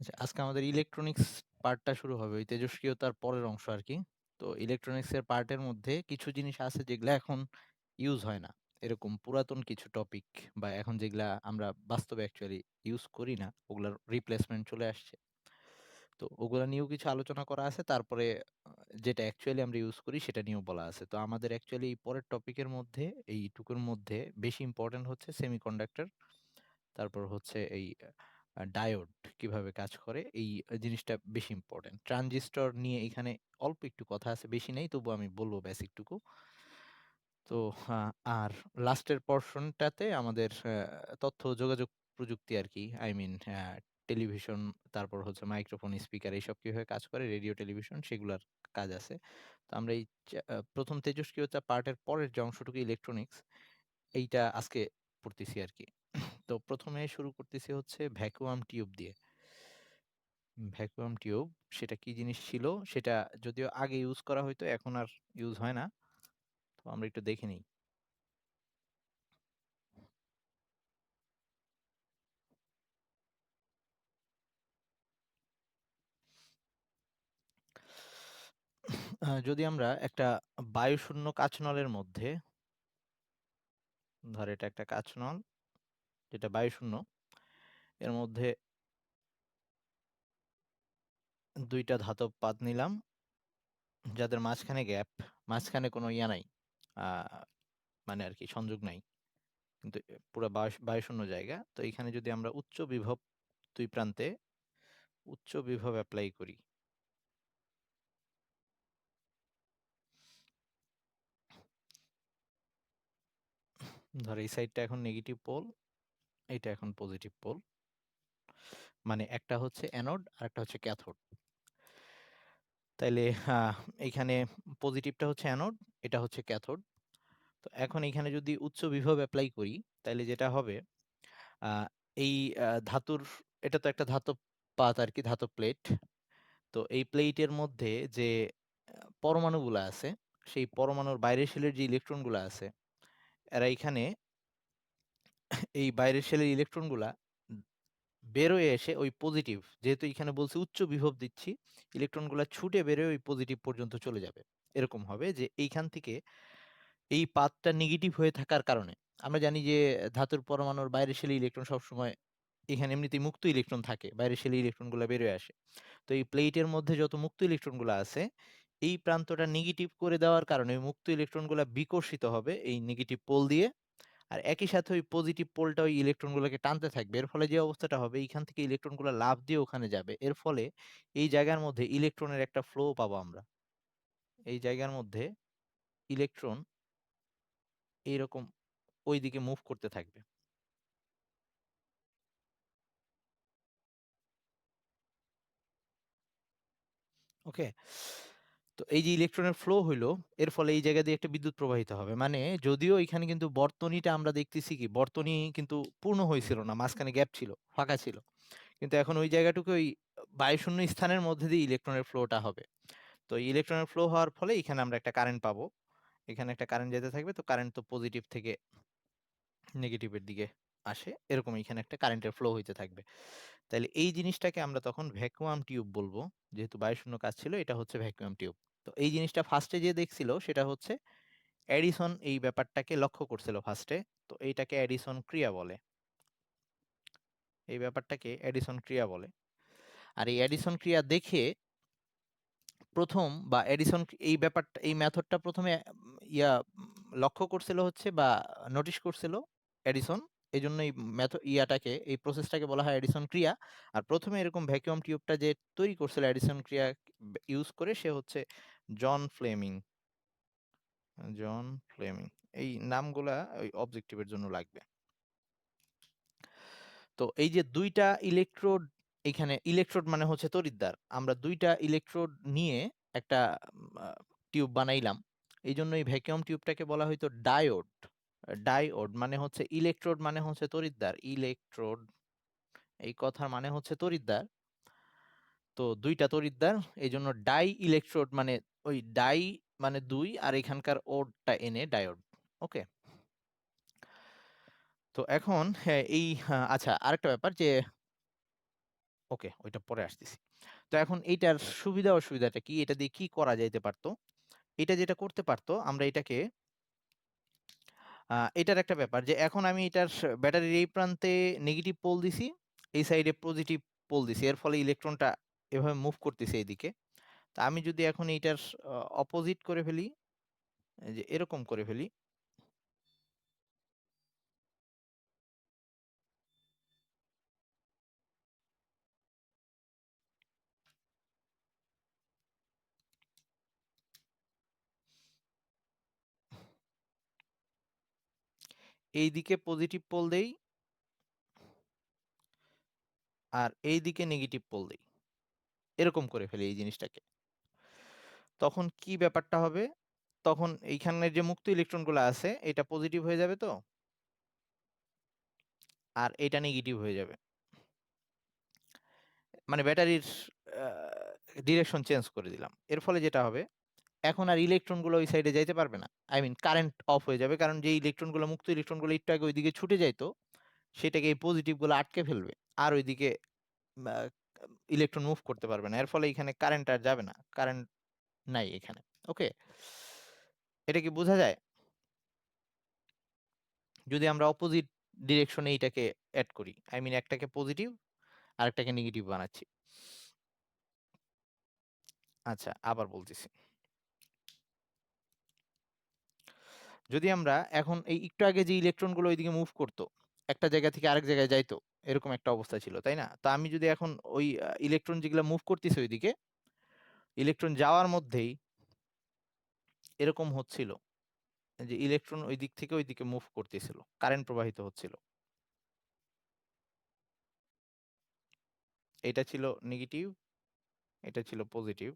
আচ্ছা, আজকে আমাদের ইলেকট্রনিক্স পার্টটা শুরু হবে। ওই তেজস্ক্রিয়তার পরের অংশ আরকি। তো ইলেকট্রনিক্সের পার্টের মধ্যে কিছু জিনিস আছে যেগুলা এখন ইউজ হয় না। এরকম পুরাতন কিছু টপিক বা এখন যেগুলা আমরা বাস্তবে অ্যাকচুয়ালি ইউজ করি না, ওগুলার রিপ্লেসমেন্ট চলে আসছে। তো ওগুলা নিয়েও কিছু আলোচনা করা আছে। তারপরে যেটা অ্যাকচুয়ালি আমরা ইউজ করি সেটা নিয়েও বলা আছে। তো আমাদের অ্যাকচুয়ালি এই পরের টপিকের মধ্যে, এইটুকুর মধ্যে বেশি ইম্পোর্টেন্ট হচ্ছে সেমিকন্ডাক্টর। তারপর হচ্ছে এই ডায়োড কিভাবে কাজ করে এই জিনিসটা বেশি ইম্পর্টেন্ট। ট্রানজিস্টর নিয়ে এখানে অল্প একটু কথা আছে, বেশি নেই, তবুও আমি বলবো বেসিক টুকু। তো আর লাস্টের পোরশনটাতে আমাদের তথ্য ও যোগাযোগ প্রযুক্তি আরকি। আই মিন টেলিভিশন, তারপর হচ্ছে মাইক্রোফোন, স্পিকার এইসব কিভাবে কাজ করে, রেডিও, টেলিভিশন সেগুলার কাজ আছে। তো আমরা এই ১ম তেজস্ক্রিয়তা পার্টের পরের যে অংশটুকু ইলেকট্রনিক্স, এইটা আজকে পড়তেছি আরকি। তো ১ম এ শুরু করতেছি হচ্ছে ভ্যাকুয়াম টিউব দিয়ে। ভ্যাকুয়াম টিউব সেটা কি জিনিস ছিল? সেটা যদিও আগে ইউজ করা হইতো, এখন আর ইউজ হয় না। তো আমরা একটু দেখে নেই। যদি আমরা একটা বায়ুশূন্য কাঁচনলের মধ্যে, ধর এটা একটা কাঁচনল যেটা বায়ুশূন্য, এর মধ্যে ২ টা ধাতব পাত নিলাম যাদের মাঝখানে গ্যাপ, মাঝখানে কোনো ইয়া নাই। আ মানে আরকি সংযোগ নাই। কিন্তু পুরা বায়ুশূন্য জায়গা। তো এখানে যদি আমরা উচ্চ বিভব ২ প্রান্তে উচ্চ বিভব এপ্লাই করি, ধর এই সাইডটা এখন নেগেটিভ পোল, এইটা এখন পজিটিভ পোল। মানে একটা হচ্ছে অ্যানোড আরেকটা হচ্ছে ক্যাথোড। তাইলে এইখানে পজিটিভটা হচ্ছে অ্যানোড, এটা হচ্ছে ক্যাথোড। তো এখন এইখানে যদি উচ্চ বিভব এপ্লাই করি, তাইলে যেটা হবে, আ এই ধাতুর, এটা তো একটা ধাতব পাত আরকি, ধাতব প্লেট। তো এই প্লেটের মধ্যে যে পরমাণুগুলা আছে, সেই পরমাণুর বাইরের শেলের যে ইলেকট্রনগুলা আছে, এরা এইখানে এই বাইরের শেলের ইলেকট্রনগুলা বের হয়ে এসে ওই পজিটিভ, যেহেতু এখানে বলছে উচ্চ বিভব দিচ্ছি, ইলেকট্রনগুলা ছুটে বের হয়ে ওই পজিটিভ পর্যন্ত চলে যাবে। এরকম হবে যে এইখান থেকে এই পাথটা নেগেটিভ হয়ে থাকার কারণে আমরা জানি যে ধাতুর পরমাণুর বাইরের শেলে ইলেকট্রন সবসময় এখানে এমনিতেই মুক্ত ইলেকট্রন থাকে, বাইরের শেলে ইলেকট্রনগুলা বের হয়ে আসে। তো এই প্লেটের মধ্যে যত মুক্ত ইলেকট্রনগুলা আছে, এই প্রান্তটা নেগেটিভ করে দেওয়ার কারণে ওই মুক্ত ইলেকট্রনগুলা বিকর্ষিত হবে এই নেগেটিভ পোল দিয়ে। আর একই সাথে ওই পজিটিভ পোলটা ওই ইলেকট্রনগুলোকে টানতে থাকবে। এর ফলে যে অবস্থাটা হবে, এইখান থেকে ইলেকট্রনগুলো লাফ দিয়ে ওখানে যাবে। এর ফলে এই জায়গার মধ্যে ইলেকট্রনের একটা ফ্লো পাবো আমরা। এই জায়গার মধ্যে ইলেকট্রন এইরকম ওইদিকে মুভ করতে থাকবে। ওকে? তো এই যে ইলেকট্রনের ফ্লো হইলো, এর ফলে এই জায়গা দিয়ে একটা বিদ্যুৎ প্রবাহিত হবে। মানে যদিও এখানে কিন্তু বর্তনীটা আমরা দেখতেছি কি, বর্তনী কিন্তু পূর্ণ হইছিল না। মাঝখানে গ্যাপ ছিল, ফাঁকা ছিল। কিন্তু এখন ওই জায়গাটুকু ওই বায়ুশূন্য স্থানের মধ্যে দিয়ে ইলেকট্রনের ফ্লোটা হবে। তো ইলেকট্রনের ফ্লো হওয়ার ফলে এখানে আমরা একটা কারেন্ট পাবো। এখানে একটা কারেন্ট যেতে থাকবে। তো কারেন্ট তো পজিটিভ থেকে নেগেটিভের দিকে আসে। এরকম এখানে একটা কারেন্টের ফ্লো হইতে থাকবে। তাইলে এই জিনিসটাকে আমরা তখন ভ্যাকুয়াম টিউব বলবো। যেহেতু বায়ুশূন্য কাজ ছিল, এটা হচ্ছে ভ্যাকুয়াম টিউব। তো এই জিনিসটা ফার্স্টে যে দেখছিল সেটা হচ্ছে এডিসন, এই ব্যাপারটাকে লক্ষ্য করছিল ফার্স্টে। তো এইটাকে এডিসন ক্রিয়া বলে। এই ব্যাপারটাকে এডিসন ক্রিয়া বলে। আর এই এডিসন ক্রিয়া দেখে ১ম বা এডিসন এই ব্যাপারটা, এই মেথডটা ১ম এ লক্ষ্য করছিল হচ্ছে বা নোটিস করছিল এডিসন। এজন্য এই এই প্রসেসটাকে বলা হয় এডিসন ক্রিয়া। আর ১ম এ এরকম ভ্যাকুয়াম টিউবটা যে তৈরি করছিল এডিসন ক্রিয়া ইউজ করে, সে হচ্ছে জন ফ্লেমিং। জন ফ্লেমিং। এই নামগুলা ওই অবজেক্টিভের জন্য লাগবে। তো এই যে ২ টা ইলেকট্রোড, এখানে ইলেকট্রোড মানে হচ্ছে তড়িৎদ্বার। আমরা ২ টা ইলেকট্রোড নিয়ে একটা আ টিউব বানাইলাম। এইজন্য এই ভ্যাকুয়াম টিউবটাকে বলা হইতো ডায়োড। ডায়োড মানে হচ্ছে ইলেকট্রোড মানে হচ্ছে তড়িৎদ্বার। ইলেকট্রোড এই কথার মানে হচ্ছে তড়িৎদ্বার। তো ২ টা তড়িৎদ্বার, এইজন্য ডাই ইলেকট্রোড মানে ওই ডাই মানে ২, আর এখানকার ওডটা এনে ডায়োড। ওকে? তো এখন হ্যাঁ, এই আচ্ছা, আরেকটা ব্যাপার যে ওকে, ওইটা পরে আসতেছি। তো এখন এইটার সুবিধা অসুবিধাটা কি? এটা দিয়ে কি করা যাইতে পারতো? এটা যেটা করতে পারতো, আমরা এটাকে এটার একটা ব্যাপার যে এখন আমি এটার ব্যাটারির এই প্রান্তে নেগেটিভ পোল দিছি, এই সাইডে পজিটিভ পোল দিছি। এর ফলে ইলেকট্রনটা এভাবে মুভ করতেছে এদিকে। তো আমি যদি এখন এইটার অপোজিট করে ফেলি, এই যে এরকম করে ফেলি, এইদিকে পজিটিভ পোল দেই আর এইদিকে নেগেটিভ পোল দেই। এরকম করে ফেলি এই জিনিসটাকে। তখন কি ব্যাপারটা হবে? তখন এইখানের যে মুক্ত ইলেকট্রনগুলো আছে এটা পজিটিভ হয়ে যাবে তো, আর এটা নেগেটিভ হয়ে যাবে। মানে ব্যাটারির ডিরেকশন চেঞ্জ করে দিলাম। এর ফলে যেটা হবে, এখন আর ইলেকট্রনগুলো ওই সাইডে যাইতে পারবে না। আই মিন কারেন্ট অফ হয়ে যাবে, কারণ যে ইলেকট্রনগুলো মুক্ত ইলেকট্রনগুলো একটু আগে ওইদিকে ছুটে যাইতো, সেটাকে এই পজিটিভ গুলো আটকে ফেলবে। আর ওইদিকে ইলেকট্রন মুভ করতে পারবে না। এর ফলে এখানে কারেন্ট আর যাবে না, কারেন্ট নাই এখানে। ওকে, এটা কি বোঝা যায়? যদি আমরা অপোজিট ডিরেকশনে এইটাকে অ্যাড করি, আই মিন একটাকে পজিটিভ আর একটাকে নেগেটিভ বানাচ্ছি। আচ্ছা, আবার বলতেছি। যদি আমরা এখন এই একটু আগে যে ইলেকট্রনগুলো ওইদিকে মুভ করতো, একটা জায়গা থেকে আরেক জায়গায় যাইতো, এরকম একটা অবস্থা ছিল, তাই না? তো আমি যদি এখন ওই ইলেকট্রন যেগুলো মুভ করতেছে ওইদিকে, ইলেকট্রন যাওয়ার মধ্যেই এরকম হচ্ছিল যে ইলেকট্রন ওই দিক থেকে ওইদিকে মুভ করতেছিল, কারেন্ট প্রবাহিত হচ্ছিল। এটা ছিল নেগেটিভ, এটা ছিল পজিটিভ।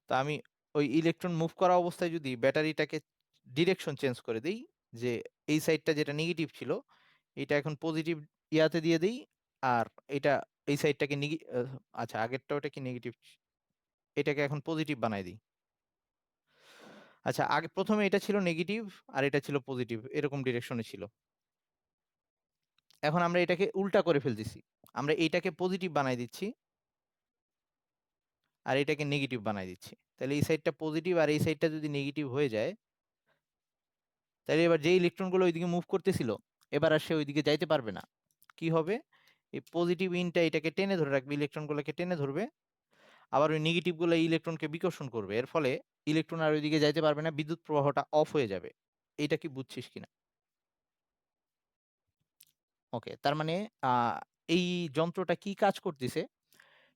তো আমি ওই ইলেকট্রন মুভ করা অবস্থায় যদি ব্যাটারিটাকে ডিরেকশন চেঞ্জ করে দেই, যে এই সাইডটা যেটা নেগেটিভ ছিল এটা এখন পজিটিভ ইয়াতে দিয়ে দেই, আর এটা এই সাইডটাকে আচ্ছা আগেরটা ওটা কি নেগেটিভ, এটাকে এখন পজিটিভ বানাই দিই। আচ্ছা, আগে প্রথমে এটা ছিল নেগেটিভ আর এটা ছিল পজিটিভ, এরকম ডিরেকশনে ছিল। এখন আমরা এটাকে উল্টা করে ফেলতেছি, আমরা এইটাকে পজিটিভ বানাই দিচ্ছি আর এটাকে নেগেটিভ বানাই দিচ্ছি। তাহলে এই সাইডটা পজিটিভ আর এই সাইডটা যদি নেগেটিভ হয়ে যায়, তাহলে এবার যে ইলেকট্রনগুলো ওইদিকে মুভ করতেছিল, এবার আর সে ওইদিকে যাইতে পারবে না। কি হবে? এই পজিটিভ ইনটা এটাকে টেনে ধরে রাখবে, ইলেকট্রনগুলোকে টেনে ধরবে, আবার ওই নেগেটিভ গুলো ইলেকট্রনকে বিকর্ষণ করবে। এর ফলে ইলেকট্রন আর ওইদিকে যাইতে পারবে না, বিদ্যুৎ প্রবাহটা অফ হয়ে যাবে। এটা কি বুঝছিস কিনা? ওকে, তার মানে এই যন্ত্রটা কি কাজ করতেছে,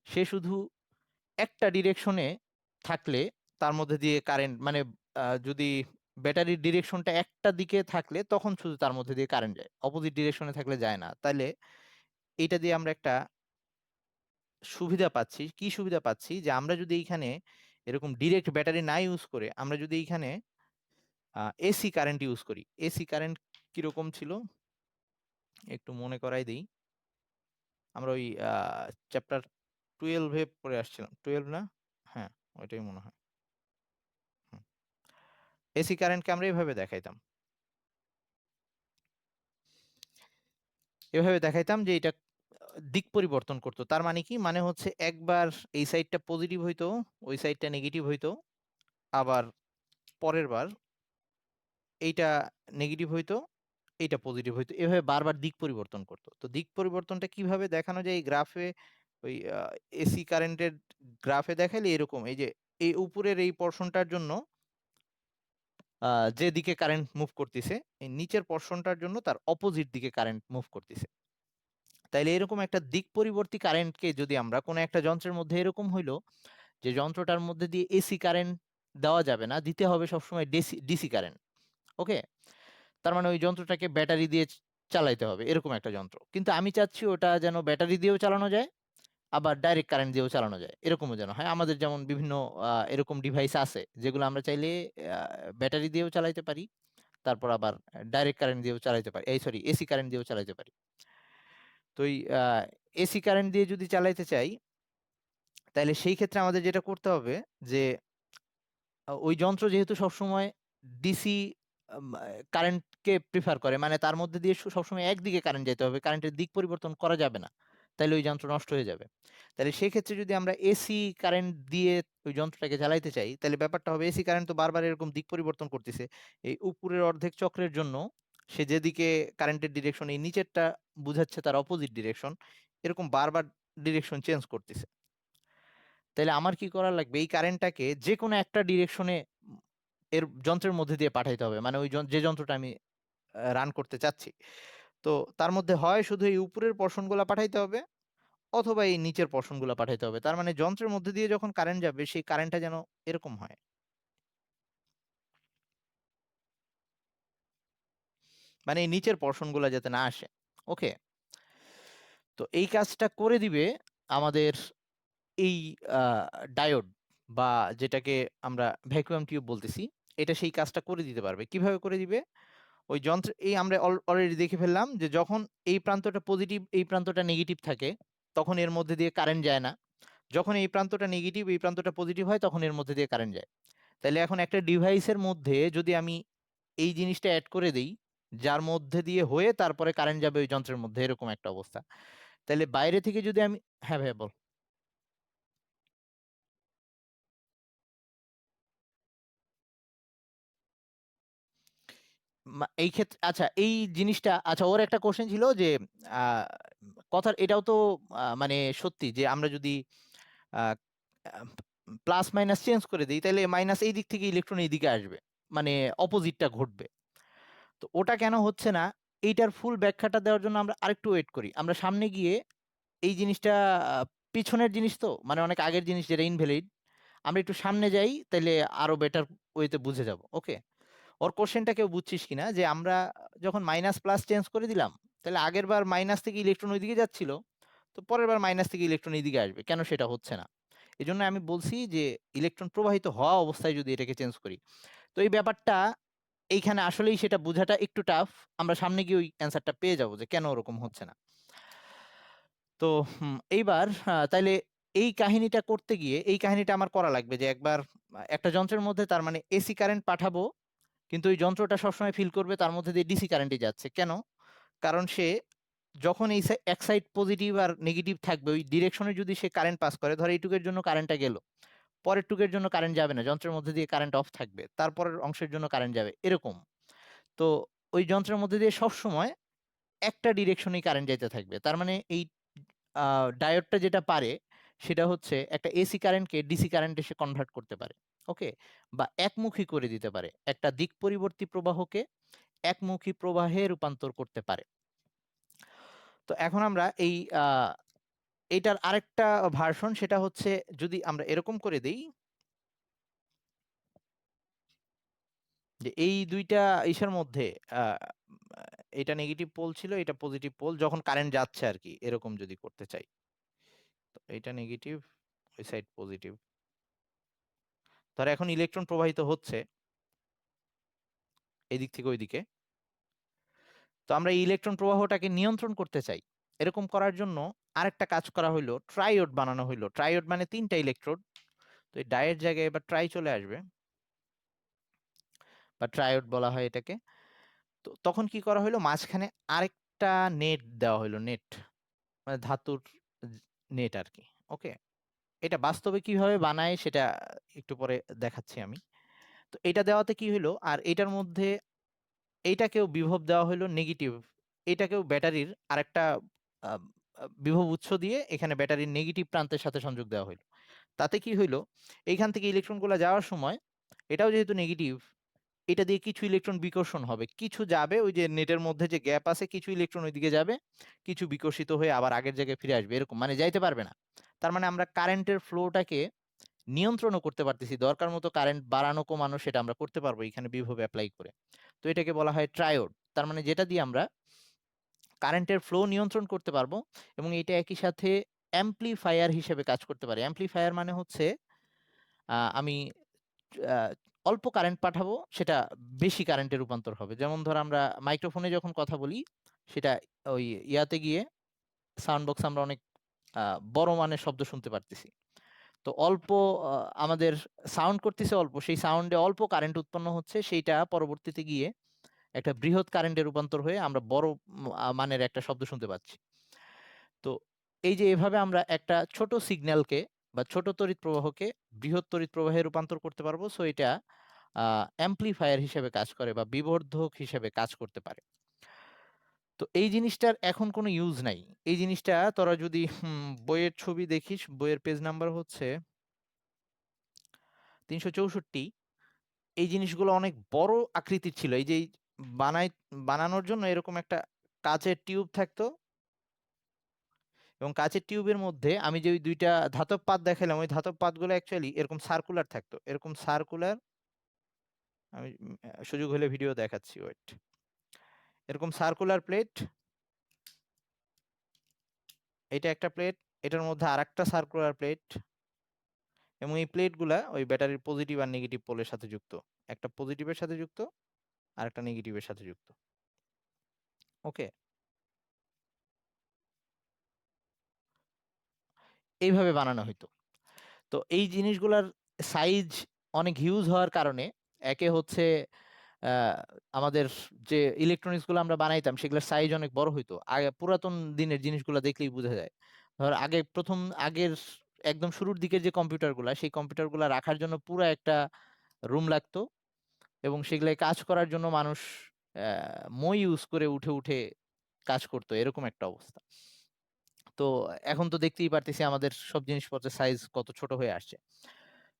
সে শুধু একটা ডিরেকশনে থাকলে তার মধ্যে দিয়ে কারেন্ট, মানে যদি ব্যাটারির ডিরেকশনটা একটা দিকে থাকলে তখন শুধু তার মধ্যে দিয়ে কারেন্ট যায়, অপোজিট ডিরেকশনে থাকলে যায় না। তাহলে এইটা দিয়ে আমরা একটা সুবিধা পাচ্ছি। কি সুবিধা পাচ্ছি? যে আমরা যদি এইখানে এরকম ডিরেক্ট ব্যাটারি না ইউজ করে আমরা যদি এইখানে এসি কারেন্ট ইউজ করি। এসি কারেন্ট কিরকম ছিল একটু মনে করাই দিই। আমরা ওই চ্যাপ্টার 12 এ পড়ে আসছিলাম, 12 না? হ্যাঁ, ওইটাই মনে হয়। এসি কারেন্টকে আমরা এভাবে দেখাইতাম, এভাবে দেখাইতাম যে এটা দিক পরিবর্তন করতো। তার মানে কি? মানে হচ্ছে একবার এই সাইডটা পজিটিভ হইতো, ওই সাইডটা নেগেটিভ হইতো, আবার পরের বার এইটা নেগেটিভ হইতো, এইটা পজিটিভ হইতো, এভাবে বারবার দিক পরিবর্তন করতো। তো দিক পরিবর্তনটা কিভাবে দেখানো যায় এই গ্রাফে? ওই এসি কারেন্টের গ্রাফে দেখাইলে এরকম, এই যে এই উপরের এই পোর্শনটার জন্য যে দিকে কারেন্ট মুভ করতেছে, এই নিচের পোর্শনটার জন্য তার অপোজিট দিকে কারেন্ট মুভ করতেছে। তাইলে এরকম একটা দিক পরিবর্তী কারেন্টকে যদি আমরা কোনো একটা যন্ত্রের মধ্যে, এরকম হইলো যে যন্ত্রটার মধ্যে দিয়ে এসি কারেন্ট দেওয়া যাবে না, দিতে হবে সবসময় ডিসি কারেন্ট। ওকে, তার মানে ওই যন্ত্রটাকে ব্যাটারি দিয়ে চালাইতে হবে, এরকম একটা যন্ত্র। কিন্তু আমি চাচ্ছি ওটা যেন ব্যাটারি দিয়েও চালানো যায়, আবার ডাইরেক্ট কারেন্ট দিয়েও চালানো যায়, এরকমও যেন হয়। আমাদের যেমন বিভিন্ন এরকম ডিভাইস আছে যেগুলো আমরা চাইলে ব্যাটারি দিয়েও চালাইতে পারি, তারপর আবার ডাইরেক্ট কারেন্ট দিয়েও চালাইতে পারি, এই সরি এসি কারেন্ট দিয়েও চালাইতে পারি। তো এই এসি কারেন্ট দিয়ে যদি চালাইতে চাই, তাহলে সেই ক্ষেত্রে আমাদের যেটা করতে হবে যে ওই যন্ত্র যেহেতু সবসময় ডিসি কারেন্টকে প্রিফার করে, মানে তার মধ্যে দিয়ে সবসময় একদিকে কারেন্ট যেতে হবে, কারেন্টের দিক পরিবর্তন করা যাবে না। তাহলে ওই যন্ত্র নষ্ট হয়ে যাবে। তাহলে সেক্ষেত্রে যদি আমরা এসি কারেন্ট দিয়ে ওই যন্ত্রটাকে চালাইতে চাই, তাহলে ব্যাপারটা হবে এসি কারেন্ট তো বারবার এরকম দিক পরিবর্তন করতেছে। এই উপরের অর্ধেক চক্রের জন্য সে যেদিকে কারেন্টের ডিরেকশন, এই নিচেরটা বুঝাচ্ছে তার অপোজিট ডিরেকশন, এরকম বারবার ডিরেকশন চেঞ্জ করতেছে। তাহলে আমার কি করা লাগবে, এই কারেন্টটাকে যে কোনো একটা ডিরেকশনে এর যন্ত্রের মধ্যে দিয়ে পাঠাইতে হবে, মানে ওই যে যন্ত্রটা আমি রান করতে চাচ্ছি। তো তার মধ্যে হয় শুধু এই উপরের পোর্শনগুলো পাঠাইতে হবে, অথবা এই নিচের পোর্শনগুলো পাঠাইতে হবে। তার মানে যন্ত্রের মধ্যে দিয়ে যখন কারেন্ট যাবে, সেই কারেন্টটা যেন এরকম হয়, মানে এই নিচের পোর্শনগুলো যাতে না আসে। ওকে, তো এই কাজটা করে দিবে আমাদের এই ডায়োড, বা যেটাকে আমরা ভ্যাকুয়াম টিউব বলতেছি, এটা সেই কাজটা করে দিতে পারবে। কিভাবে করে দিবে, ওই যন্ত্র, এই আমরা অলরেডি দেখে ফেললাম যে যখন এই প্রান্তটা পজিটিভ এই প্রান্তটা নেগেটিভ থাকে, তখন এর মধ্যে দিয়ে কারেন্ট যায় না। যখন এই প্রান্তটা নেগেটিভ এই প্রান্তটা পজিটিভ হয়, তখন এর মধ্যে দিয়ে কারেন্ট যায়। তাহলে এখন একটা ডিভাইসের মধ্যে যদি আমি এই জিনিসটা অ্যাড করে দেই, যার মধ্যে দিয়ে হয়ে তারপরে কারেন্ট যাবে ওই যন্ত্রের মধ্যে, এরকম একটা অবস্থা, তাহলে বাইরে থেকে যদি আমি, হ্যাঁ ভাইয়া বল। এই ক্ষেত্রে আচ্ছা, এই জিনিসটা, আচ্ছা ওর একটা কোশ্চেন ছিল যে আহ, কথার এটাও তো মানে সত্যি যে আমরা যদি প্লাস মাইনাস চেঞ্জ করে দিই, তাহলে মাইনাস এই দিক থেকে ইলেকট্রন এই দিকে আসবে, মানে অপোজিটটা ঘটবে। তো ওটা কেন হচ্ছে না, এইটার ফুল ব্যাখ্যাটা দেওয়ার জন্য আমরা আরেকটু ওয়েট করি, আমরা সামনে গিয়ে এই জিনিসটা, আহ, পিছনের জিনিস তো মানে অনেক আগের জিনিস যেটা ইনভ্যালিড, আমরা একটু সামনে যাই, তাহলে আরো বেটার ওয়েতে বুঝে যাব। ওকে, ওর কোশ্চেনটা কেউ বুঝছিস কিনা, যে আমরা যখন মাইনাস প্লাস চেঞ্জ করে দিলাম, তাহলে আগের বার মাইনাস থেকে ইলেকট্রন ওইদিকে যাচ্ছিল, তো পরের বার মাইনাস থেকে ইলেকট্রন এইদিকে আসবে, কেন সেটা হচ্ছে না। এই জন্য আমি বলছি যে ইলেকট্রন প্রবাহিত হওয়া অবস্থায় যদি এটাকে চেঞ্জ করি, তো এই ব্যাপারটা এইখানে আসলেই সেটা বোঝাটা একটু টাফ। আমরা সামনে গিয়ে ওই অ্যান্সারটা পেয়ে যাবো যে কেন ওরকম হচ্ছে না। তো এইবার তাইলে এই কাহিনীটা করতে গিয়ে, এই কাহিনীটা আমার করা লাগবে যে একবার একটা যন্ত্রের মধ্যে তার মানে এসি কারেন্ট পাঠাবো, কিন্তু ওই যন্ত্রটা সবসময় ফিল করবে তার মধ্যে দিয়ে ডিসি কারেন্টই যাচ্ছে। কেন? কারণ সে যখন এই এক সাইড পজিটিভ আর নেগেটিভ থাকবে, ওই ডিরেকশনে যদি সে কারেন্ট পাস করে, ধর এইটুকের জন্য কারেন্টটা গেল, পরের টুকের জন্য কারেন্ট যাবে না, যন্ত্রের মধ্যে দিয়ে কারেন্ট অফ থাকবে, তারপরের অংশের জন্য কারেন্ট যাবে, এরকম। তো ওই যন্ত্রের মধ্যে দিয়ে সব সময় একটা ডিরেকশনেই কারেন্ট যেতে থাকবে। তার মানে এই ডায়োডটা যেটা পারে, সেটা হচ্ছে একটা এসি কারেন্টকে ডিসি কারেন্টে সে কনভার্ট করতে পারে। ওকে, বা একমুখী করে দিতে পারে, একটা দিক পরিবর্তী প্রবাহকে একমুখী প্রবাহে রূপান্তর করতে পারে। তো এখন আমরা এই এইটার আরেকটা ভার্সন, সেটা হচ্ছে যদি আমরা এরকম করে দেই যে এই দুইটা ইসের মধ্যে, আহ, এটা নেগেটিভ পোল ছিল, এটা পজিটিভ পোল, যখন কারেন্ট যাচ্ছে আর কি, এরকম যদি করতে চাই, তো এটা নেগেটিভ, ওই সাইড পজিটিভ, ধর এখন ইলেকট্রন প্রবাহিত হচ্ছে এদিক থেকে ওইদিকে। তো আমরা এই ইলেকট্রন প্রবাহটাকে নিয়ন্ত্রণ করতে চাই, এরকম করার জন্য আরেকটা কাজ করা হইলো, ট্রাইওড বানানো হইলো। ট্রাইওড মানে তিনটা ইলেকট্রোড। তো এই ডায়ের জায়গায় এবার ট্রাই চলে আসবে, বা ট্রাইওড বলা হয় এটাকে। তো তখন কি করা হইলো, মাঝখানে আরেকটা নেট দেওয়া হইলো, নেট মানে ধাতুর নেট আর কি। ওকে, এটা বাস্তবে কিভাবে বানায় সেটা একটু পরে দেখাচ্ছি আমি। তো এটা দেওয়াতে কি হইলো, আর এটার মধ্যে এইটাকেও বিভব দেওয়া হইলো নেগেটিভ, এটাকেও ব্যাটারির আরেকটা আহ, বিভব উৎস দিয়ে এখানে ব্যাটারির নেগেটিভ প্রান্তের সাথে সংযোগ দেওয়া হইলো। তাতে কি হইলো, এইখান থেকে ইলেকট্রনগুলো যাওয়ার সময়, এটাও যেহেতু নেগেটিভ, এটা দিয়ে কিছু ইলেকট্রন বিকর্ষণ হবে, কিছু যাবে, ওই যে নেটের মধ্যে যে গ্যাপ আছে, কিছু ইলেকট্রন ওইদিকে যাবে, কিছু বিকশিত হয়ে আবার আগের জায়গায় ফিরে আসবে, এরকম মানে যাইতে পারবে না। তার মানে আমরা কারেন্টের ফ্লোটাকে নিয়ন্ত্রণও করতে পারতেছি, দরকার মতো কারেন্ট বাড়ানো কমানো সেটা আমরা করতে পারবো এখানে বিভব অ্যাপ্লাই করে। তো এটাকে বলা হয় ট্রায়োড, তার মানে যেটা দিয়ে আমরা কারেন্টের ফ্লো নিয়ন্ত্রণ করতে পারবো, এবং এটা একই সাথে অ্যাম্প্লিফায়ার হিসেবে কাজ করতে পারে। অ্যাম্প্লিফায়ার মানে হচ্ছে আমি আহ, অল্প কারেন্ট পাঠাবো, সেটা বেশি কারেন্টে রূপান্তর হবে। যেমন ধর আমরা মাইক্রোফোনে যখন কথা বলি, সেটা ওই ইয়াতে গিয়ে সাউন্ড বক্স আমরা অনেক বড় মানের শব্দ শুনতে পারতেছি। তো অল্প আমাদের সাউন্ড করতেছে অল্প, সেই সাউন্ডে অল্প কারেন্ট উৎপন্ন হচ্ছে, সেইটা পরবর্তীতে গিয়ে একটা বৃহৎ কারেন্টে রূপান্তর হয়ে আমরা বড় মানের একটা শব্দ শুনতে পাচ্ছি। তো এই যে এভাবে আমরা একটা ছোট সিগন্যালকে বা ছোট তড়িৎ প্রবাহকে বৃহৎ তড়িৎ প্রবাহে রূপান্তর করতে পারবো। সো এটা অ্যাম্প্লিফায়ার হিসেবে কাজ করে বা বিবর্ধক হিসেবে কাজ করতে পারে। তো এই জিনিসটার এখন কোনো ইউজ নাই। এই জিনিসটা তোরা যদি বইয়ের ছবি দেখিস, বইয়ের পেজ নাম্বার হচ্ছে ৩৬৪। এই জিনিসগুলো অনেক বড় আকৃতির ছিল। এই যে বানাই বানানোর জন্য এরকম একটা কাচের টিউব থাকতো, এবং কাচের টিউবের মধ্যে আমি যে ওই দুইটা ধাতব পাত দেখালাম, ওই ধাতব পাতগুলো অ্যাকচুয়ালি এরকম সার্কুলার থাকতো, এরকম সার্কুলার। আমি সুযোগ হলে ভিডিও দেখাচ্ছি, ওয়েট। এরকম সার্কুলার প্লেট, এটা একটা প্লেট, এটার মধ্যে আরেকটা সার্কুলার প্লেট, এবং এই প্লেটগুলা ওই ব্যাটারির পজিটিভ আর নেগেটিভ পোলের সাথে যুক্ত। একটা পজিটিভের সাথে যুক্ত আর একটা নেগেটিভের সাথে যুক্ত। ওকে, এইভাবে বানানো হইতো। তো এই জিনিসগুলার সাইজ অনেক হিউজ হওয়ার কারণে, একে হচ্ছে আহ, আমাদের যে ইলেকট্রনিক্স গুলো আমরা বানাইতাম সেগুলোর সাইজ অনেক বড় হইতো। আগে পুরাতন দিনের জিনিসগুলো দেখলেই বোঝা যায়। ধর আগে আগের একদম শুরুর দিকের যে কম্পিউটারগুলা, সেই কম্পিউটারগুলা রাখার জন্য পুরো একটা রুম লাগতো, এবং সেগুলাই কাজ করার জন্য মানুষ মই ইউজ করে উঠে উঠে কাজ করতো, এরকম একটা অবস্থা। তো এখন তো দেখতেই পারতেছি আমাদের সব জিনিসপত্রের সাইজ কত ছোট হয়ে আসছে।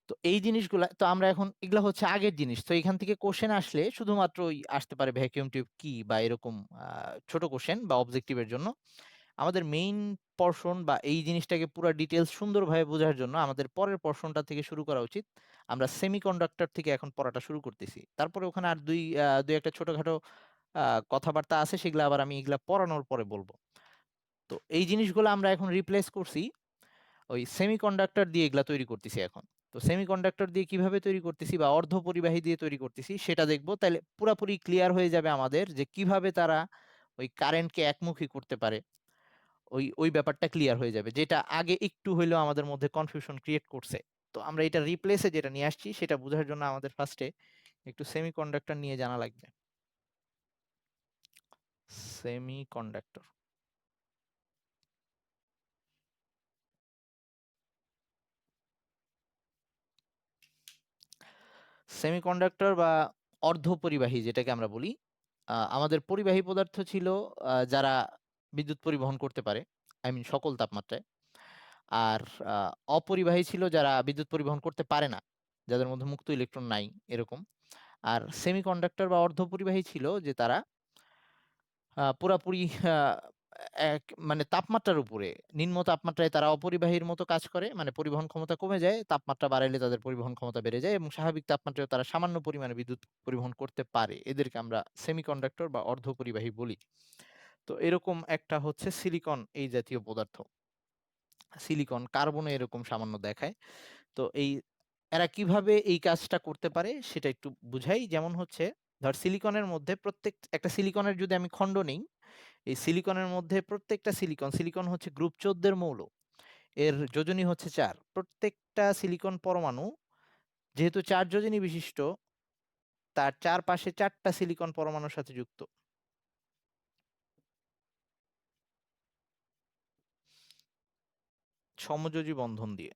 তো এই জিনিসগুলা তো আমরা এখন, এগুলা হচ্ছে আগের জিনিস। তো এখান থেকে কোশ্চেন আসলে শুধুমাত্র ওই আসতে পারে ভ্যাকিউম টিউব কি বা এরকম ছোট কোশ্চেন বা অবজেক্টিভের জন্য। আমাদের মেইন পর্শন বা এই জিনিসটাকে পুরো ডিটেলস সুন্দরভাবে বোঝার জন্য আমাদের পরের পর্শনটা থেকে শুরু করা উচিত। আমরা সেমিকন্ডাক্টর থেকে এখন পড়াটা শুরু করতেছি। তারপরে ওখানে আর দুই একটা ছোটখাটো কথাবার্তা আছে, সেগুলো আবার আমি এগুলা পড়ানোর পরে বলবো। তো এই জিনিসগুলো আমরা এখন রিপ্লেস করছি ওই সেমিকন্ডাক্টর দিয়ে, এগুলা তৈরি করতেছি এখন। তো সেমিকন্ডাক্টর দিয়ে কিভাবে তৈরি করতেছি বা অর্ধ পরিবাহী দিয়ে তৈরি করতেছি সেটা দেখবো। তাহলে পুরাপুরি ক্লিয়ার হয়ে যাবে আমাদের যে কিভাবে তারা ওই কারেন্টকে একমুখী করতে পারে। ওই ওই ব্যাপারটা ক্লিয়ার হয়ে যাবে, যেটা আগে একটু হইলেও আমাদের মধ্যে কনফিউশন ক্রিয়েট করছে। তো আমরা এটা রিপ্লেসে যেটা নিয়ে আসছি সেটা বোঝার জন্য আমাদের ফার্স্টে একটু সেমিকন্ডাক্টর নিয়ে জানা লাগবে। সেমিকন্ডাক্টর, সেমিকন্ডাক্টর বা অর্ধপরিবাহী যেটাকে আমরা বলি। আমাদের পরিবাহী পদার্থ ছিল যারা বিদ্যুৎ পরিবহন করতে পারে, আই মিন সকল তাপমাত্রায়। আর অপরিবাহী ছিল যারা বিদ্যুৎ পরিবহন করতে পারে না, যাদের মধ্যে মুক্ত ইলেকট্রন নাই, এরকম। আর সেমিকন্ডাক্টর বা অর্ধপরিবাহী ছিল যে তারা পুরাপুরি আহ, এক মানে তাপমাত্রার উপরে, নিম্ন তাপমাত্রায় তারা অপরিবাহীর মতো কাজ করে, মানে পরিবহন ক্ষমতা কমে যায়, তাপমাত্রা বাড়াইলে তাদের পরিবহন ক্ষমতা বেড়ে যায়, এবং স্বাভাবিক তাপমাত্রায় তারা সামান্য পরিমাণে বিদ্যুৎ পরিবহন করতে পারে। এদেরকে আমরা সেমিকন্ডাক্টর বা অর্ধপরিবাহী বলি। তো এরকম একটা হচ্ছে সিলিকন, এই জাতীয় পদার্থ। সিলিকন, কার্বনে এরকম সামান্য দেখায়। তো এরা কিভাবে এই কাজটা করতে পারে সেটা একটু বুঝাই। যেমন হচ্ছে, ধর সিলিকনের মধ্যে একটা সিলিকনের যদি আমি খণ্ড নেই, এই সিলিকনের মধ্যে প্রত্যেকটা সিলিকন, সিলিকন হচ্ছে গ্রুপ 14 এর মৌল, এর যোজনী হচ্ছে 4। প্রত্যেকটা সিলিকন পরমাণু যেহেতু 4 যোজনী বিশিষ্ট, তার চারপাশে 4টা সিলিকন পরমাণুর সাথে যুক্ত সমযোজী বন্ধন দিয়ে।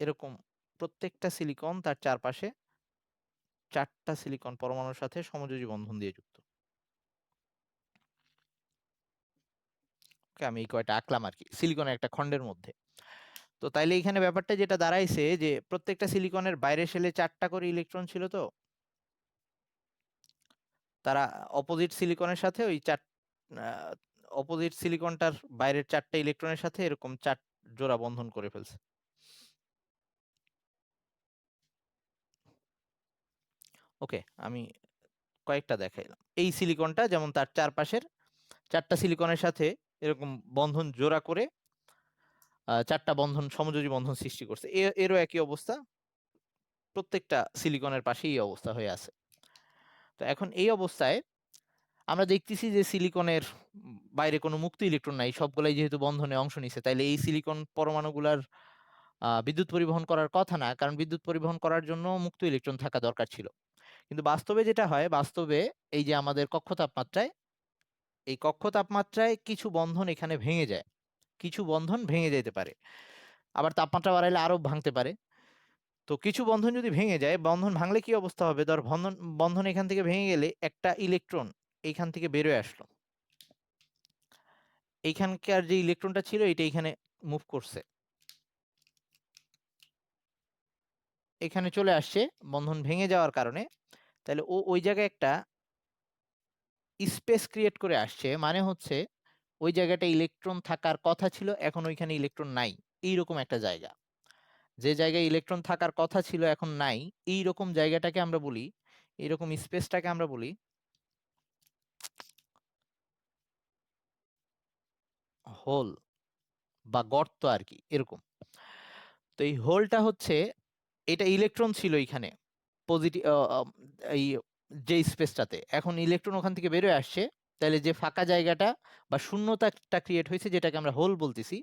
এরকম প্রত্যেকটা সিলিকন তার চারপাশে 4টা সিলিকন পরমাণুর সাথে সমযোজী বন্ধন দিয়ে যুক্ত। আমি এই কয়টা আঁকলাম আর কি সিলিকনের একটা খণ্ডের মধ্যে। তো তাইলে এখানে ব্যাপারটা যেটা দাঁড়াইছে যে প্রত্যেকটা সিলিকনের বাইরে শেলে 4টা করে ইলেকট্রন ছিল। তো তারা অপোজিট সিলিকনের সাথে ওই অপোজিট সিলিকনটার বাইরের 4টা ইলেকট্রনের সাথে এরকম 4 জোড়া বন্ধন করে ফেলছে। ওকে, আমি কয়েকটা দেখাইলাম। এই সিলিকনটা যেমন তার চারপাশের 4টা সিলিকনের সাথে এরকম বন্ধন জোড়া করে 4টা বন্ধন, সমযোজী বন্ধন সৃষ্টি করছে। এরও একই অবস্থা, প্রত্যেকটা সিলিকনের পাশেই এই অবস্থা হয়ে আছে। তো এখন এই অবস্থায় আমরা দেখতেছি যে সিলিকনের বাইরে কোনো মুক্ত ইলেকট্রন নাই, সবগুলাই যেহেতু বন্ধনে অংশ নিছে, তাইলে এই সিলিকন পরমাণুগুলার বিদ্যুৎ পরিবহন করার কথা না, কারণ বিদ্যুৎ পরিবহন করার জন্য মুক্ত ইলেকট্রন থাকা দরকার ছিল। কিন্তু বাস্তবে যেটা হয়, বাস্তবে এই যে আমাদের কক্ষ তাপমাত্রায় এই কক্ষ তাপমাত্রায় কিছু বন্ধন এখানে ভেঙে যায়, কিছু বন্ধন ভেঙে যেতে পারে, আবার তাপমাত্রা বাড়াইলে আরো ভাঙতে পারে। তো কিছু বন্ধন যদি ভেঙে যায়, বন্ধন ভাঙলে কি অবস্থা হবে? ধর বন্ধন বন্ধন এখান থেকে ভেঙে গেলে একটা ইলেকট্রন এইখান থেকে বেরোয় আসলো, এইখানকার যে ইলেকট্রনটা ছিল এটা এখানে মুভ করছে, এখানে চলে আসছে বন্ধন ভেঙে যাওয়ার কারণে। তাহলে ও ওই জায়গায় একটা স্পেস ক্রিয়েট করে আসছে, মানে হচ্ছে ওই জায়গাটা ইলেকট্রন থাকার কথা ছিল, এখন ওইখানে ইলেকট্রন নাই, এইরকম একটা জায়গা। যে জায়গায় ইলেকট্রন থাকার কথা ছিল এখন নাই, এইরকম জায়গাটাকে আমরা বলি, এইরকম স্পেসটাকে আমরা বলি হোল বা গর্ত আর কি, এরকম। তো এই হোলটা হচ্ছে, এটা ইলেকট্রন ছিল এখানে পজিটিভ, এই যে স্পেসটাতে, এখন ইলেকট্রন ওখান থেকে বেরোয় আসছে, তাহলে যে ফাঁকা জায়গাটা বা শূন্যতাটা ক্রিয়েট হয়েছে যেটাকে আমরা হোল বলতেছি,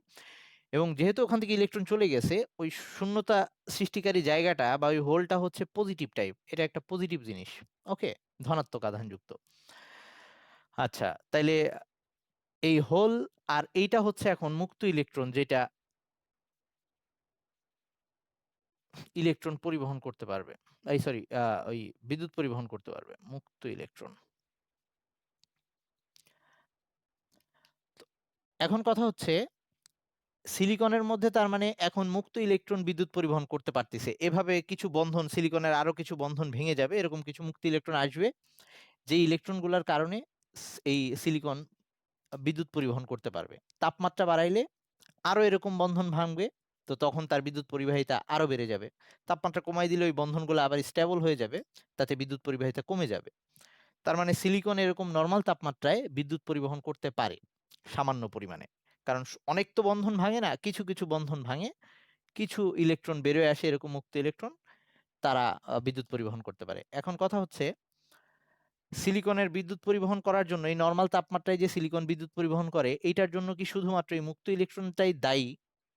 এবং যেহেতু ওখান থেকে ইলেকট্রন চলে গেছে, ওই শূন্যতা সৃষ্টিকারী জায়গাটা বা ওই হোলটা হচ্ছে পজিটিভ টাইপ, এটা একটা পজিটিভ জিনিস। ওকে, ধনাত্মক আধানযুক্ত। আচ্ছা, তাইলে এই হোল আর এইটা হচ্ছে এখন মুক্ত ইলেকট্রন, যেটা ইলেকট্রন পরিবহন করতে পারবে, এই সরি, ওই বিদ্যুৎ পরিবহন করতে পারবে, মুক্ত ইলেকট্রন। এখন কথা হচ্ছে, সিলিকনের মধ্যে তার মানে এখন মুক্ত ইলেকট্রন বিদ্যুৎ পরিবহন করতে পারতেছে, এভাবে কিছু বন্ধন, সিলিকনের আরো কিছু বন্ধন ভেঙে যাবে, এরকম কিছু মুক্ত ইলেকট্রন আসবে, যে ইলেকট্রনগুলোর কারণে এই সিলিকন বিদ্যুৎ পরিবহন করতে পারবে। তাপমাত্রা বাড়াইলে আরো এরকম বন্ধন ভাঙবে, তো তখন তার বিদ্যুৎ পরিবাহিতা আরো বেড়ে যাবে। তাপমাত্রা কমাই দিলে ওই বন্ধনগুলো আবার স্টেবল হয়ে যাবে, তাতে বিদ্যুৎ পরিবাহিতা কমে যাবে। তার মানে সিলিকন এরকম নর্মাল তাপমাত্রায় বিদ্যুৎ পরিবহন করতে পারে সামান্য পরিমাণে, কারণ অনেক তো বন্ধন ভাঙে না, কিছু কিছু বন্ধন ভাঙে, কিছু ইলেকট্রন বেরোয় আসে এরকম মুক্ত ইলেকট্রন, তারা বিদ্যুৎ পরিবহন করতে পারে। এখন কথা হচ্ছে, সিলিকনের বিদ্যুৎ পরিবহন করার জন্য এই নর্মাল তাপমাত্রায় যে সিলিকন বিদ্যুৎ পরিবহন করে, এইটার জন্য কি শুধুমাত্র এই মুক্ত ইলেকট্রনটাই দায়ী,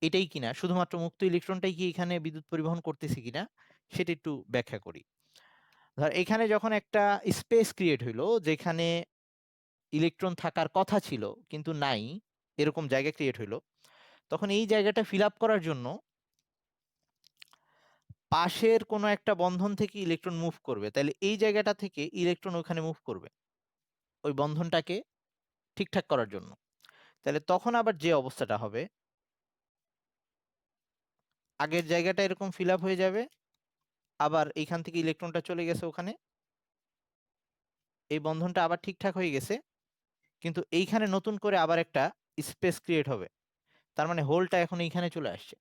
এটাই কিনা, শুধুমাত্র মুক্ত ইলেকট্রনটাই কি এখানে বিদ্যুৎ পরিবহন করতেছে কিনা, সেটা একটু ব্যাখ্যা করি। ধর এখানে যখন একটা স্পেস ক্রিয়েট হইলো, যেখানে ইলেকট্রন থাকার কথা ছিল কিন্তু নাই, এরকম জায়গা ক্রিয়েট হইলো, তখন এই জায়গাটা ফিল আপ করার জন্য পাশের কোনো একটা বন্ধন থেকে ইলেকট্রন মুভ করবে, তাহলে এই জায়গাটা থেকে ইলেকট্রন ওখানে মুভ করবে ওই বন্ধনটাকে ঠিকঠাক করার জন্য। তাহলে তখন আবার যে অবস্থাটা হবে, আগের জায়গাটা এরকম ফিল আপ হয়ে যাবে, আবার এইখান থেকে ইলেকট্রনটা চলে গেছে ওখানে, এই বন্ধনটা আবার ঠিকঠাক হয়ে গেছে, কিন্তু এইখানে নতুন করে আবার একটা স্পেস ক্রিয়েট হবে, তার মানে হোলটা এখন এইখানে চলে আসছে।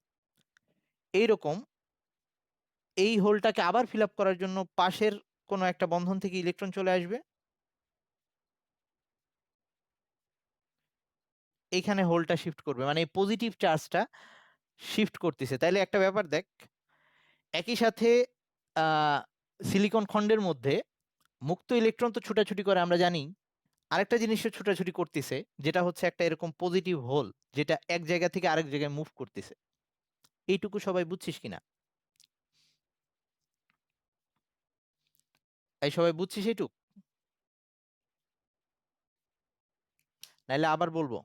এইরকম এই হোলটাকে আবার ফিল আপ করার জন্য পাশের কোনো একটা বন্ধন থেকে ইলেকট্রন চলে আসবে, এইখানে হোলটা শিফট করবে, মানে এই পজিটিভ চার্জটা শিফট করতেছে। তাইলে একটা ব্যাপার দেখ, একই সাথে আহ সিলিকন খণ্ডের মধ্যে মুক্ত ইলেকট্রন তো ছুটাছুটি করে আমরা জানি, আরেকটা জিনিসও ছুটাছুটি করতেছে, যেটা হচ্ছে একটা এরকম পজিটিভ হোল, যেটা এক জায়গা থেকে আরেক জায়গায় মুভ করতেছে। এইটুকু সবাই বুঝছিস কিনা? এই সবাই বুঝছিস এইটুক? নাইলে আবার বলবো,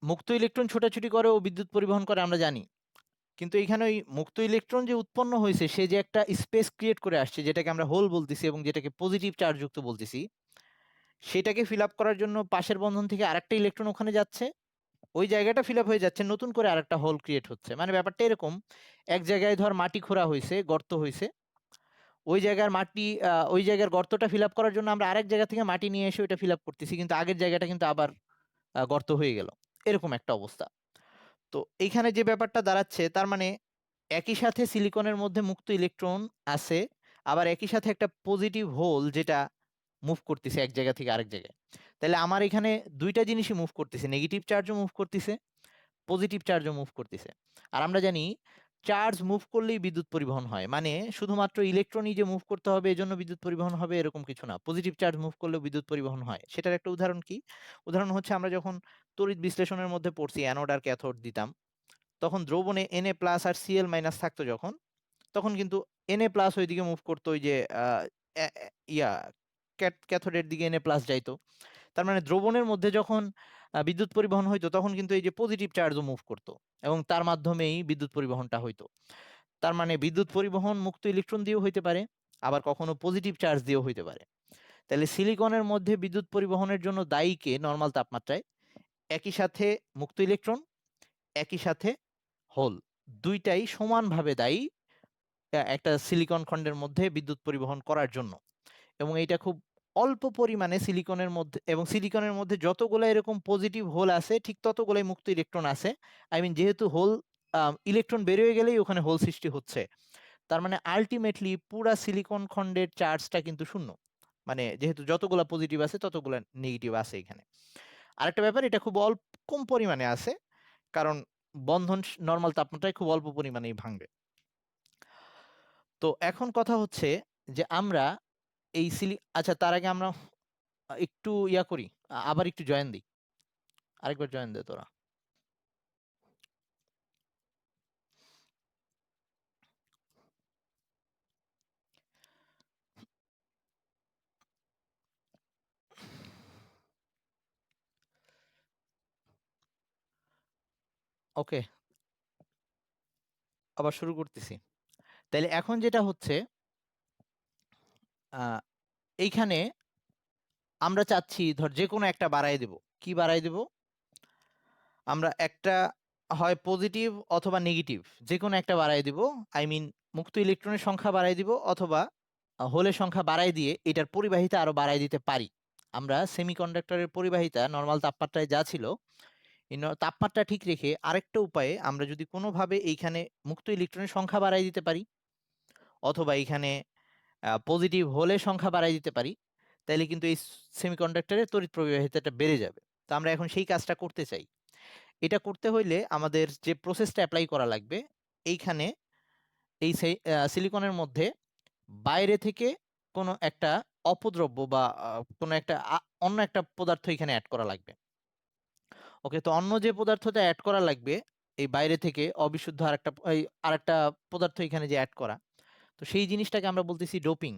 মুক্ত ইলেকট্রন ছোটাছুটি করে ও বিদ্যুৎ পরিবহন করে আমরা জানি, কিন্তু এখানে ওই মুক্ত ইলেকট্রন যে উৎপন্ন হয়েছে, সে যে একটা স্পেস ক্রিয়েট করে আসছে, যেটাকে আমরা হোল বলতেছি এবং যেটাকে পজিটিভ চার্জ যুক্ত বলতেছি, সেটাকে ফিল আপ করার জন্য পাশের বন্ধন থেকে আরেকটা ইলেকট্রন ওখানে যাচ্ছে, ওই জায়গাটা ফিল আপ হয়ে যাচ্ছে, নতুন করে আরেকটা হোল ক্রিয়েট হচ্ছে। মানে ব্যাপারটা এরকম, এক জায়গায় ধর মাটি খোঁড়া হয়েছে, গর্ত হয়েছে, ওই জায়গার মাটি, ওই জায়গার গর্তটা ফিল আপ করার জন্য আমরা আরেক জায়গা থেকে মাটি নিয়ে এসে ওইটা ফিল আপ করতেছি, কিন্তু আগের জায়গাটা কিন্তু আবার গর্ত হয়ে গেল, এরকম একটা অবস্থা। তো এইখানে যে ব্যাপারটা দাঁড়াচ্ছে, তার মানে একই সাথে সিলিকনের মধ্যে মুক্ত ইলেকট্রন আছে, আবার একই সাথে একটা পজিটিভ হোল যেটা মুভ করতেছে এক জায়গা থেকে আরেক জায়গায়। তাহলে আমার এখানে দুইটা জিনিসই মুভ করতেছে, নেগেটিভ চার্জও মুভ করতেছে, পজিটিভ চার্জও মুভ করতেছে। আর আমরা জানি চার্জ মুভ করলেই বিদ্যুৎ পরিবহন হয়, মানে শুধুমাত্র ইলেকট্রনই যে মুভ করতে হবে এজন্য বিদ্যুৎ পরিবহন হবে এরকম কিছু না, পজিটিভ চার্জ মুভ করলেও বিদ্যুৎ পরিবহন হয়। সেটার একটা উদাহরণ কি? উদাহরণ হচ্ছে, আমরা যখন তড়িৎ বিশ্লেষণের মধ্যে পড়ছি, অ্যানোড আর ক্যাথোড দিতাম, তখন দ্রবণে Na প্লাস আর Cl মাইনাস থাকতো যখন, তখন কিন্তু Na প্লাস ওইদিকে মুভ করতো, ওই যে আহ, এ- এ- ইয়া ক্যাথোডের দিকে এনে প্লাস যাইতো। তার মানে দ্রবণের মধ্যে যখন বিদ্যুৎ পরিবহন হইতো তখন কিন্তু এই যে পজিটিভ চার্জও মুভ করতো এবং তার মাধ্যমেই বিদ্যুৎ পরিবহনটা হইতো। তার মানে বিদ্যুৎ পরিবহন মুক্ত ইলেকট্রন দিয়েও হইতে পারে, আবার কখনো পজিটিভ চার্জ দিয়েও হইতে পারে। তাহলে সিলিকনের মধ্যে বিদ্যুৎ পরিবহনের জন্য দায়ী কে নর্মাল তাপমাত্রায়? একই সাথে মুক্ত ইলেকট্রন, একই সাথে হোল, দুইটাই সমানভাবে দায়ী একটা সিলিকন খণ্ডের মধ্যে বিদ্যুৎ পরিবহন করার জন্য। এবং এইটা খুব অল্প পরিমাণে সিলিকনের মধ্যে, এবং সিলিকনের মধ্যে যতগুলো এরকম পজিটিভ হোল আছে ঠিক ততগুলাই মুক্ত ইলেকট্রন আছে। আই মিন যেহেতু হোল ইলেকট্রন বেরিয়ে গেলেই ওখানে হোল সৃষ্টি হচ্ছে, তার মানে আলটিমেটলি পুরা সিলিকন খণ্ডের চার্জটা কিন্তু শূন্য। মানে যেহেতু যতগুলা পজিটিভ আছে ততগুলা নেগেটিভ আছে এখানে। আরেকটা ব্যাপার, এটা খুব অল্প কম পরিমাণে আছে, কারণ বন্ধন নর্মাল তাপমাত্রায় খুব অল্প পরিমাণেই ভাঙবে। তো এখন কথা হচ্ছে যে আমরা এই আচ্ছা, তার আগে আমরা একটু ইয়া করি, আবার একটু জয়েন দিই, আরেকবার জয়েন দে তোরা। ওকে, আবার শুরু করতেছি। তাইলে এখন যেটা হচ্ছে, এইখানে আমরা চাচ্ছি ধর যে কোনো একটা বাড়াই দেব। কি বাড়াই দেব? আমরা একটা হয় পজিটিভ অথবা নেগেটিভ যে কোনো একটা বাড়াই দিব। আই মিন মুক্ত ইলেকট্রনের সংখ্যা বাড়াই দিব, অথবা হোলের সংখ্যা বাড়াই দিয়ে এটার পরিবাহিতা আরো বাড়াই দিতে পারি। আমরা সেমিকন্ডাক্টরের পরিবাহিতা নর্মাল তাপমাত্রায় যা ছিল, এই তাপমাত্রা ঠিক রেখে আরেকটা উপায়ে আমরা যদি কোনোভাবে এইখানে মুক্ত ইলেকট্রনের সংখ্যা বাড়াই দিতে পারি, অথবা এইখানে পজিটিভ হোলের সংখ্যা বাড়াই দিতে পারি, তাহলে কিন্তু এই সেমিকন্ডাক্টরের তড়িৎ প্রবাহিতাটা বেড়ে যাবে। তো আমরা এখন সেই কাজটা করতে চাই। এটা করতে হইলে আমাদের যে প্রসেসটা অ্যাপ্লাই করা লাগবে, এইখানে এই সিলিকনের মধ্যে বাইরে থেকে কোনো একটা অপদ্রব্য বা কোনো একটা অন্য একটা পদার্থ এখানে অ্যাড করা লাগবে। ওকে, তো অন্য যে পদার্থটা অ্যাড করা লাগবে এই বাইরে থেকে অবিশুদ্ধ আরেকটা পদার্থ এখানে যে অ্যাড করা, তো সেই জিনিসটাকে আমরা বলতেছি ডোপিং।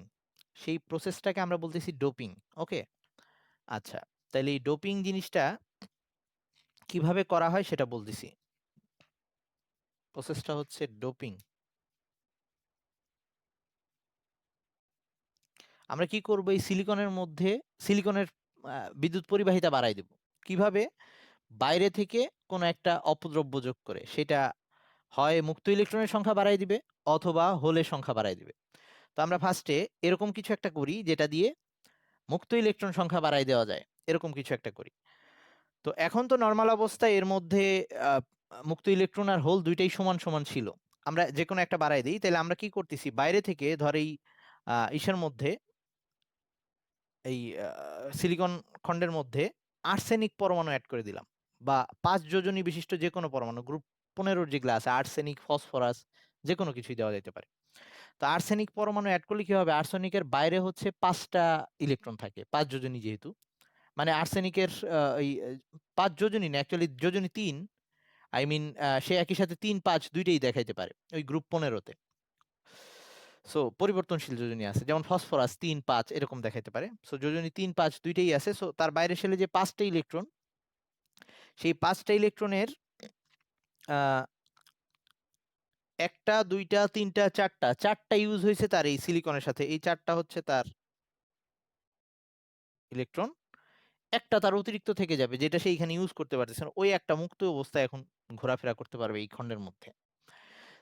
সেই প্রসেসটাকে আমরা বলতেছি ডোপিং। ওকে, আচ্ছা, তাহলে এই ডোপিং জিনিসটা কিভাবে করা হয় সেটা বলতেছি। প্রসেসটা হচ্ছে ডোপিং। আমরা কি করব, এই সিলিকনের মধ্যে সিলিকনের বিদ্যুৎ পরিবাহিতা বাড়াই দেব। কিভাবে? বাইরে থেকে কোনো একটা অপদ্রব্য যোগ করে, সেটা হয় মুক্ত ইলেকট্রনের সংখ্যা বাড়াই দিবে অথবা হোলের সংখ্যা বাড়াই দিবে। তো আমরা ফার্স্টে এরকম কিছু একটা করি যেটা দিয়ে মুক্ত ইলেকট্রন সংখ্যা বাড়াই দেওয়া যায়, এরকম কিছু একটা করি। তো এখন তো নর্মাল অবস্থায় এর মধ্যে আহ, মুক্ত ইলেকট্রন আর হোল দুইটাই সমান সমান ছিল। আমরা যে কোনো একটা বাড়াই দিই, তাহলে আমরা কি করতেছি, বাইরে থেকে ধর এই ইসের মধ্যে, এই সিলিকন খণ্ডের মধ্যে আর্সেনিক পরমাণু অ্যাড করে দিলাম, বা 5 যোজনী বিশিষ্ট যে কোনো পরমাণু, গ্রুপ 15 যেগুলো আছে, আর্সেনিক, ফসফরাস, যে কোনো কিছুই দেওয়া যেতে পারে। তো আর্সেনিক পরমাণু অ্যাড করলে কি হবে, আর্সেনিকের বাইরে হচ্ছে 5টা ইলেকট্রন থাকে, 5 যোজনী যেহেতু, মানে আর্সেনিকের এই 5 যোজনী না, অ্যাকচুয়ালি যোজনী 3। আই মিন সে একই সাথে 3 5 দুইটাই দেখাইতে পারে ওই গ্রুপ 15-তে। সো পরিবর্তনশীল যোজনী আছে, যেমন ফসফরাস 3 5 এরকম দেখাইতে পারে। সো যোজনী 3 5 দুইটাই আছে। সো তার বাইরে সেলে যে 5টা ইলেকট্রন, সেই 5টা ইলেকট্রনের একটা, দুইটা, তিনটা, চারটা ইউজ হয়েছে তার এই সিলিকনের সাথে, এই 4টা হচ্ছে তার ইলেকট্রন। একটা তার অতিরিক্ত থেকে যাবে যেটা সে এখানে ইউজ করতে পারতেছে না, ওই একটা মুক্ত অবস্থায় এখন ঘোরাফেরা করতে পারবে এই খণ্ডের মধ্যে।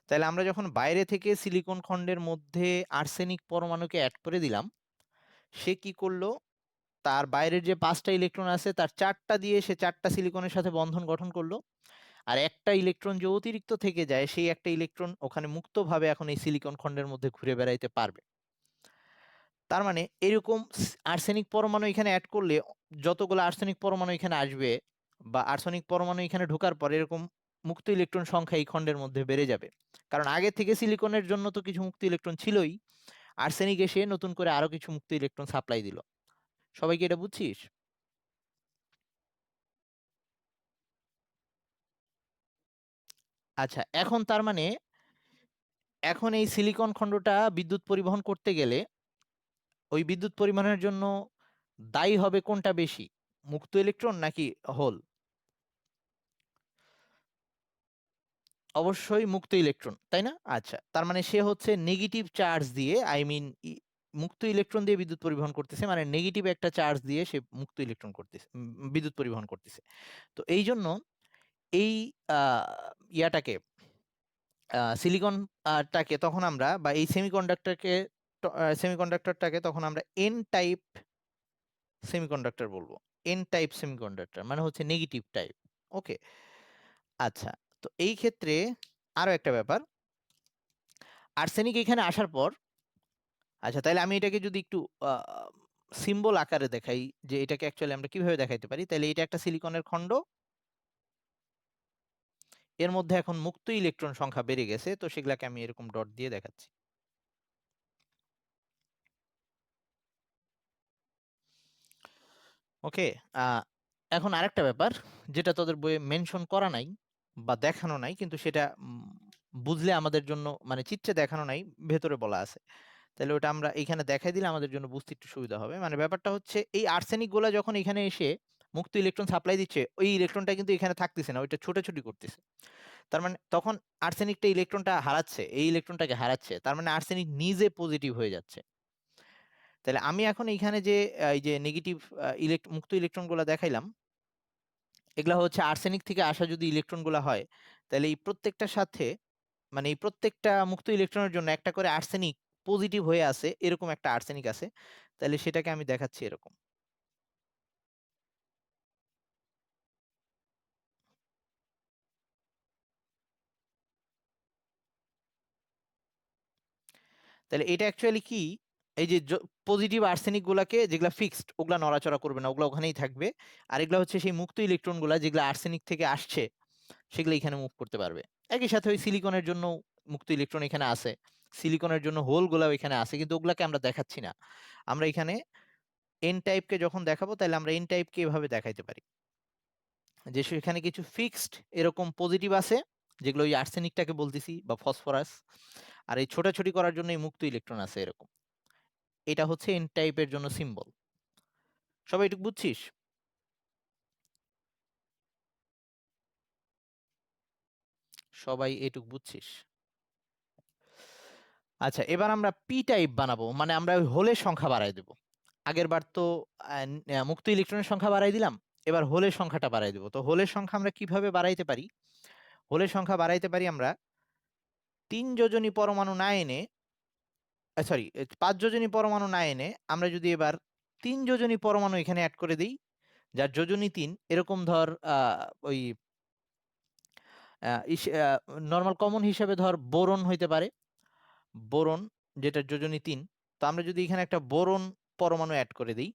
তাহলে আমরা যখন বাইরে থেকে সিলিকন খণ্ডের মধ্যে আর্সেনিক পরমাণুকে অ্যাড করে দিলাম, সে কি করলো, তার বাইরের যে 5টা ইলেকট্রন আছে তার 4টা দিয়ে সে 4টা সিলিকনের সাথে বন্ধন গঠন করলো, আর একটা ইলেকট্রন যে অতিরিক্ত থেকে যায় সেই একটা ইলেকট্রন ওখানে মুক্তভাবে এখন এই সিলিকন খণ্ডের মধ্যে ঘুরে বেড়াইতে পারবে। তার মানে এরকম আর্সেনিক পরমাণু এখানে অ্যাড করলে যতগুলো আর্সেনিক পরমাণু এখানে আসবে, বা আর্সেনিক পরমাণু এখানে ঢোকার পর এরকম মুক্ত ইলেকট্রন সংখ্যা এই খণ্ডের মধ্যে বেড়ে যাবে। কারণ আগে থেকে সিলিকনের জন্য তো কিছু মুক্ত ইলেকট্রন ছিলই, আর্সেনিক এসে নতুন করে আরো কিছু মুক্ত ইলেকট্রন সাপ্লাই দিল। সবাই কি এটা বুঝছিস? আচ্ছা, এখন তার মানে এখন এই সিলিকন খণ্ডটা বিদ্যুৎ পরিবহন করতে গেলে ওই বিদ্যুৎ পরিমাণের জন্য দায়ী হবে কোনটা বেশি, মুক্ত ইলেকট্রন নাকি হোল? অবশ্যই মুক্ত ইলেকট্রন, তাই না? আচ্ছা, তার মানে সে হচ্ছে নেগেটিভ চার্জ দিয়ে, আই মিন মুক্ত ইলেকট্রন দিয়ে বিদ্যুৎ পরিবহন করতেছে, মানে নেগেটিভ একটা চার্জ দিয়ে সে মুক্ত ইলেকট্রন করতেছে, বিদ্যুৎ পরিবহন করতেছে। তো এই জন্য এই ইয়াটাকে, সিলিকন টাকে তখন আমরা, বা এই সেমিকন্ডাক্টরটাকে তখন আমরা এন টাইপ সেমিকন্ডাক্টর বলবো। এন টাইপ সেমিকন্ডাক্টর মানে হচ্ছে নেগেটিভ টাইপ। ওকে, আচ্ছা। তো এই ক্ষেত্রে আরো একটা ব্যাপার, আর্সেনিক এখানে আসার পর, আচ্ছা তাহলে আমি এটাকে যদি একটু সিম্বল আকারে দেখাই, যে এটাকে অ্যাকচুয়ালি আমরা কিভাবে দেখাইতে পারি, তাহলে এটা একটা সিলিকনের খণ্ড, এর মধ্যে এখন মুক্ত ইলেকট্রন সংখ্যা বেড়ে গেছে, তো সেগুলাকে আমি এরকম ডট দিয়ে দেখাচ্ছি। ওকে, এখন আরেকটা ব্যাপার যেটা তোদের বইয়ে মেনশন করা নাই বা দেখানো নাই, কিন্তু সেটা বুঝলে আমাদের জন্য, মানে চিত্রে দেখানো নাই, ভেতরে বলা আছে, তাহলে ওটা আমরা এখানে দেখাই দিলে আমাদের জন্য বুঝতে একটু সুবিধা হবে। মানে ব্যাপারটা হচ্ছে, এই আর্সেনিক গুলা যখন এখানে এসে মুক্ত ইলেকট্রন সাপ্লাই দিচ্ছে, ওই ইলেকট্রনটা কিন্তু এখানে থাকতেছে না, ওইটা ছোটাছুটি করতেছে। তার মানে তখন আর্সেনিকটা ইলেকট্রনটা হারাচ্ছে, এই ইলেকট্রনটাকে হারাচ্ছে, তার মানে আর্সেনিক নিজে পজিটিভ হয়ে যাচ্ছে। তাহলে আমি এখন এইখানে যে এই যে নেগেটিভ মুক্ত ইলেকট্রন গুলা দেখাইলাম, এগুলা হচ্ছে আর্সেনিক থেকে আসা যদি ইলেকট্রন গুলা হয়, তাহলে এই প্রত্যেকটার সাথে, মানে এই প্রত্যেকটা মুক্ত ইলেকট্রনের জন্য একটা করে আর্সেনিক পজিটিভ হয়ে আছে, এরকম একটা আর্সেনিক আছে। তাহলে সেটাকে আমি দেখাচ্ছি এরকম। তাহলে এটা অ্যাকচুয়ালি কি, এই যে পজিটিভ আর্সেনিক গুলাকে যেগুলা ফিক্সড, ওগুলা নড়াচড়া করবে না, ওগুলা ওখানেই থাকবে। আর এগুলা হচ্ছে সেই মুক্ত ইলেকট্রন গুলা যেগুলা আর্সেনিক থেকে আসছে, সেগুলো এখানে মুভ করতে পারবে। একই সাথে ওই সিলিকনের জন্য মুক্ত ইলেকট্রন এখানে আছে, সিলিকনের জন্য হোল গুলাও এখানে আছে, কিন্তু ওগুলাকে আমরা দেখাচ্ছি না। আমরা এখানে এন টাইপকে যখন দেখাবো, তাহলে আমরা এন টাইপকে এভাবে দেখাইতে পারি, যে সেখানে কিছু ফিক্সড এরকম পজিটিভ আছে, যেগুলো ওই আর্সেনিকটাকে বলতেছি বা ফসফরাস, আর এই ছোটাছুটি করার জন্য এই মুক্ত ইলেকট্রন আছে এরকম। এটা হচ্ছে এন টাইপের জন্য সিম্বল। সবাই এটুকু বুঝছিস? সবাই এটুকু বুঝছিস? আচ্ছা, এবার আমরা পি টাইপ বানাবো, মানে আমরা ওই হোলের সংখ্যা বাড়াই দেবো। আগের বার তো মুক্ত ইলেকট্রনের সংখ্যা বাড়াই দিলাম, এবার হোলের সংখ্যাটা বাড়াই দেবো। তো হোলের সংখ্যা আমরা কিভাবে বাড়াইতে পারি? হোলের সংখ্যা বাড়াইতে পারি আমরা 3 যোজনী পরমাণু না এনে, সরি 5 যোজনী পরমাণু না এনে, আমরা যদি এবার 3 যোজনী পরমাণু এখানে অ্যাড করে দিই, যার যোজনী 3, এরকম ধর ওই নর্মাল কমন হিসেবে ধর বোরন হইতে পারে, বোরন যেটার যোজনী 3। তো আমরা যদি এখানে একটা বোরন পরমাণু অ্যাড করে দিই,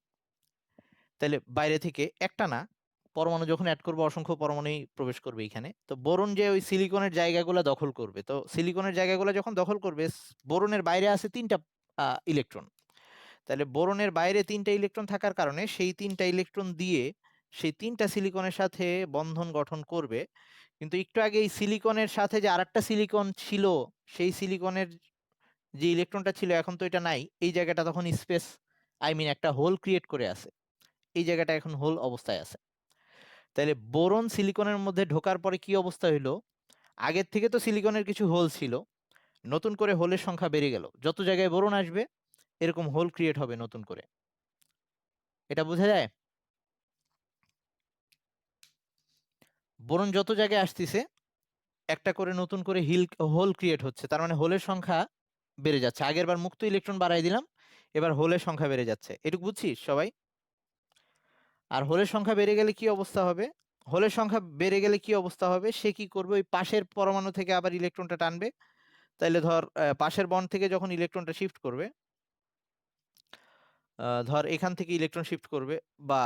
তাহলে বাইরে থেকে একটা না, পরমাণু যখন অ্যাড করবো অসংখ্য পরমাণুই প্রবেশ করবে এখানে। তো বোরন যে ওই সিলিকনের জায়গাগুলো দখল করবে, তো সিলিকনের জায়গাগুলো যখন দখল করবে, বোরনের বাইরে আছে 3টা ইলেকট্রন। তাহলে বোরনের বাইরে 3টা ইলেকট্রন থাকার কারণে সেই 3টা ইলেকট্রন দিয়ে সেই 3টা সিলিকনের সাথে বন্ধন গঠন করবে। কিন্তু একটু আগে এই সিলিকনের সাথে যে আরেকটা সিলিকন ছিল, সেই সিলিকনের যে ইলেকট্রনটা ছিল, এখন তো এটা নাই, এই জায়গাটা তখন স্পেস, আই মিন একটা হোল ক্রিয়েট করে আছে, এই জায়গাটা এখন হোল অবস্থায় আছে। তাহলে বোরন সিলিকনের মধ্যে ঢোকার পরে কি অবস্থা হইলো, আগের থেকে তো সিলিকনের কিছু হোল ছিল, নতুন করে হোলের সংখ্যা বেড়ে গেল, যত জায়গায় বোরন আসবে এরকম হোল ক্রিয়েট হবে নতুন করে। এটা বোঝা যায়? বোরন যত জায়গায় আসতেছে, একটা করে নতুন করে হোল ক্রিয়েট হচ্ছে, তার মানে হোলের সংখ্যা বেড়ে যাচ্ছে। আগের বার মুক্ত ইলেকট্রন বাড়াই দিলাম, এবার হোলের সংখ্যা বেড়ে যাচ্ছে। এটুকু বুঝছিস সবাই? আর হোলের সংখ্যা বেড়ে গেলে কি অবস্থা হবে, হোলের সংখ্যা বেড়ে গেলে কি অবস্থা হবে, সে কি করবে, ওই পাশের পরমাণু থেকে আবার ইলেকট্রনটা টানবে। তাইলে ধর পাশের বন্ড থেকে যখন ইলেকট্রনটা শিফট করবে, ধর এখান থেকে ইলেকট্রন শিফট করবে, বা